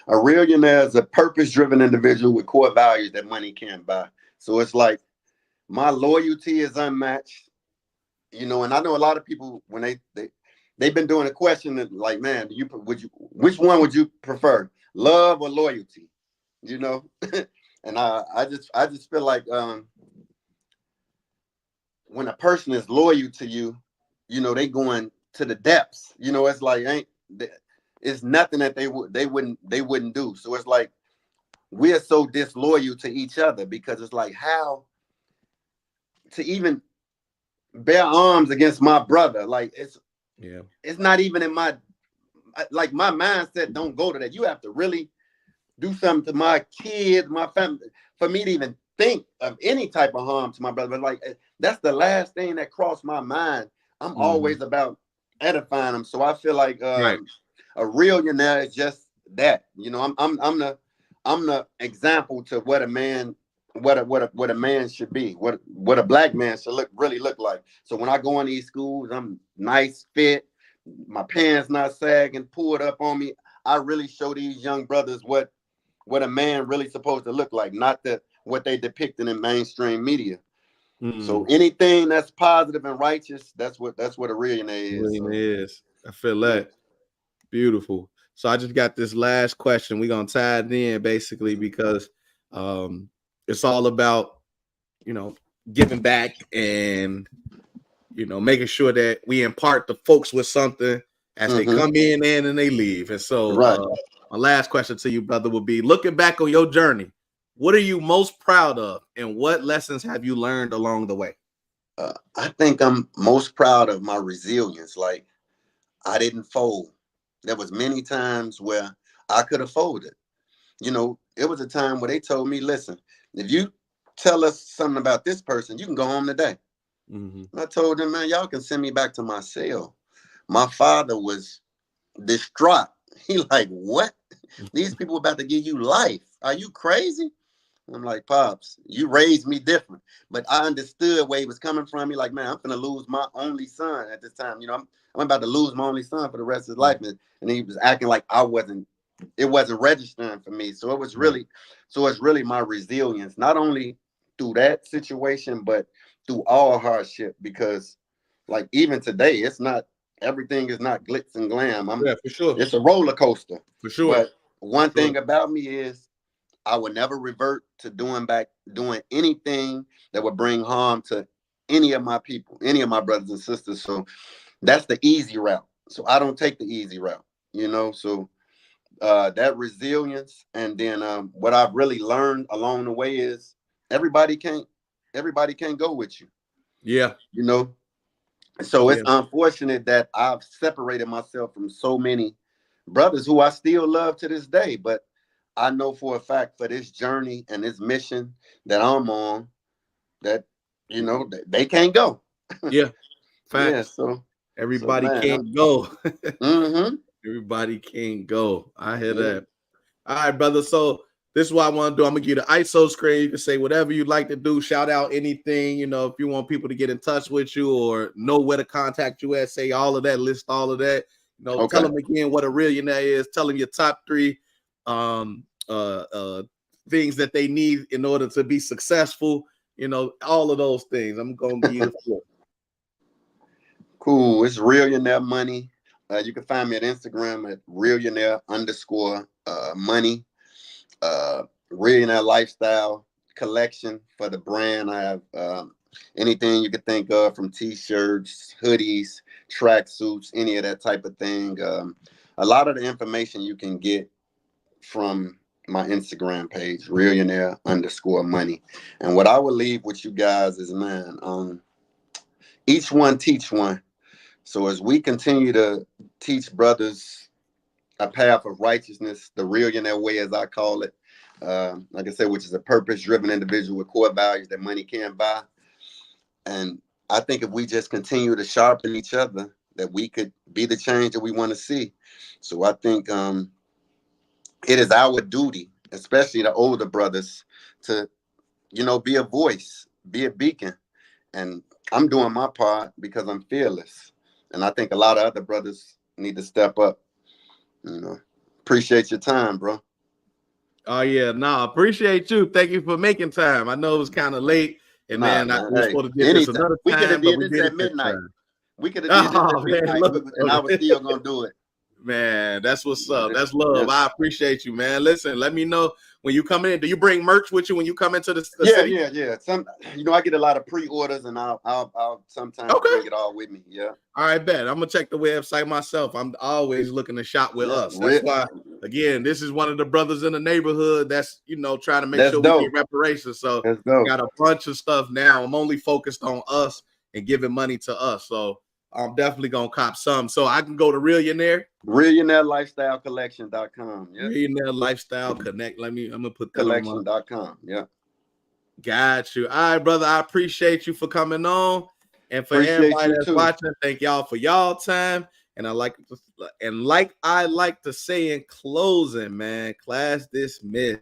A Realionaire is a purpose-driven individual with core values that money can't buy. So it's like my loyalty is unmatched, you know. And I know a lot of people when they've been doing a question that like, man, which one would you prefer, love or loyalty? You know, and I just feel like when a person is loyal to you, you know, they going to the depths. You know, it's like it's nothing that they wouldn't do. So it's like we're so disloyal to each other because it's like how to even bear arms against my brother. Like it's not even in my mindset. Don't go to that. You have to really do something to my kids, my family, for me to even think of any type of harm to my brother. But like that's the last thing that crossed my mind. I'm always about edifying them. So I feel like a Realionaire is just that. You know, I'm the example to what a man should be, what a black man should really look like. So when I go in these schools, I'm nice, fit, my pants not sagging, pulled up on me. I really show these young brothers what a man really supposed to look like, not what they depicting in mainstream media. So anything that's positive and righteous, that's what a Realionaire is. Realionaire is. I feel that. Beautiful. So I just got this last question. We're gonna tie it in basically because it's all about, you know, giving back and, you know, making sure that we impart the folks with something as they come in and they leave. And so my last question to you, brother, would be looking back on your journey, what are you most proud of and what lessons have you learned along the way? I think I'm most proud of my resilience. Like I didn't fold. There was many times where I could have folded. You know, it was a time where they told me, listen, if you tell us something about this person, you can go home today. I told them, man, y'all can send me back to my cell. My father was distraught. He like, what? These people about to give you life. Are you crazy? I'm like, Pops, you raised me different. But I understood where he was coming from. He like, man, I'm going to lose my only son at this time. You know, I'm about to lose my only son for the rest of his life. And he was acting like it wasn't registering for me. So it's really my resilience, not only through that situation, but through all hardship. Because like even today, it's not, everything is not glitz and glam. For sure. It's a roller coaster. For sure. But one thing about me is I would never revert to doing anything that would bring harm to any of my people, any of my brothers and sisters. So that's the easy route. So I don't take the easy route, you know. So that resilience, and then what I've really learned along the way is everybody can't go with you. Yeah. You know. So it's unfortunate that I've separated myself from so many brothers who I still love to this day, but I know for a fact for this journey and this mission that I'm on, that you know they can't go. Yeah, facts. Yeah, so everybody can't go. Everybody can't go. I hear that. All right, brother. So this is what I want to do. I'm gonna give you the ISO screen. You can say whatever you'd like to do. Shout out anything. You know, if you want people to get in touch with you or know where to contact you at, say all of that. List all of that. You know, tell them again what a Realionaire is. Tell them your top 3 things that they need in order to be successful, you know, all of those things. I'm gonna give you the floor. Cool. It's Realionaire Money. You can find me at Instagram at Realionaire_money. Realionaire Lifestyle Collection for the brand. I have anything you can think of, from t-shirts, hoodies, tracksuits, any of that type of thing. A lot of the information you can get from my Instagram page, Realionaire_money. And what I will leave with you guys is, man, each one teach one. So as we continue to teach brothers a path of righteousness, the Realionaire way, as I call it, like I said, which is a purpose-driven individual with core values that money can't buy. And I think if we just continue to sharpen each other, that we could be the change that we want to see. So I think it is our duty, especially the older brothers, to, be a voice, be a beacon. And I'm doing my part because I'm fearless. And I think a lot of other brothers need to step up. Appreciate your time, bro. Oh yeah, appreciate you. Thank you for making time. I know it was kind of late, and we were supposed to get this another time. We could have did this at midnight. We could have did this at midnight, and I was still gonna do it. Man, that's what's up. That's love. Yeah. I appreciate you, man. Listen, let me know when you come in. Do you bring merch with you when you come into the city? Yeah. I get a lot of pre-orders, and I'll sometimes bring it all with me. Yeah. All right, bet. I'm gonna check the website myself. I'm always looking to shop with us. That's why, again, this is one of the brothers in the neighborhood that's trying to make sure we get reparations. So got a bunch of stuff now. I'm only focused on us and giving money to us. So I'm definitely gonna cop some. So I can go to Realionaire. RealionaireLifestyleCollection.com. Yeah. Realionaire Lifestyle Connect. I'm gonna put that collection.com. Yeah. Got you. All right, brother. I appreciate you for coming on. And for everybody that's watching, thank y'all for y'all time. And like I like to say in closing, man, class dismissed.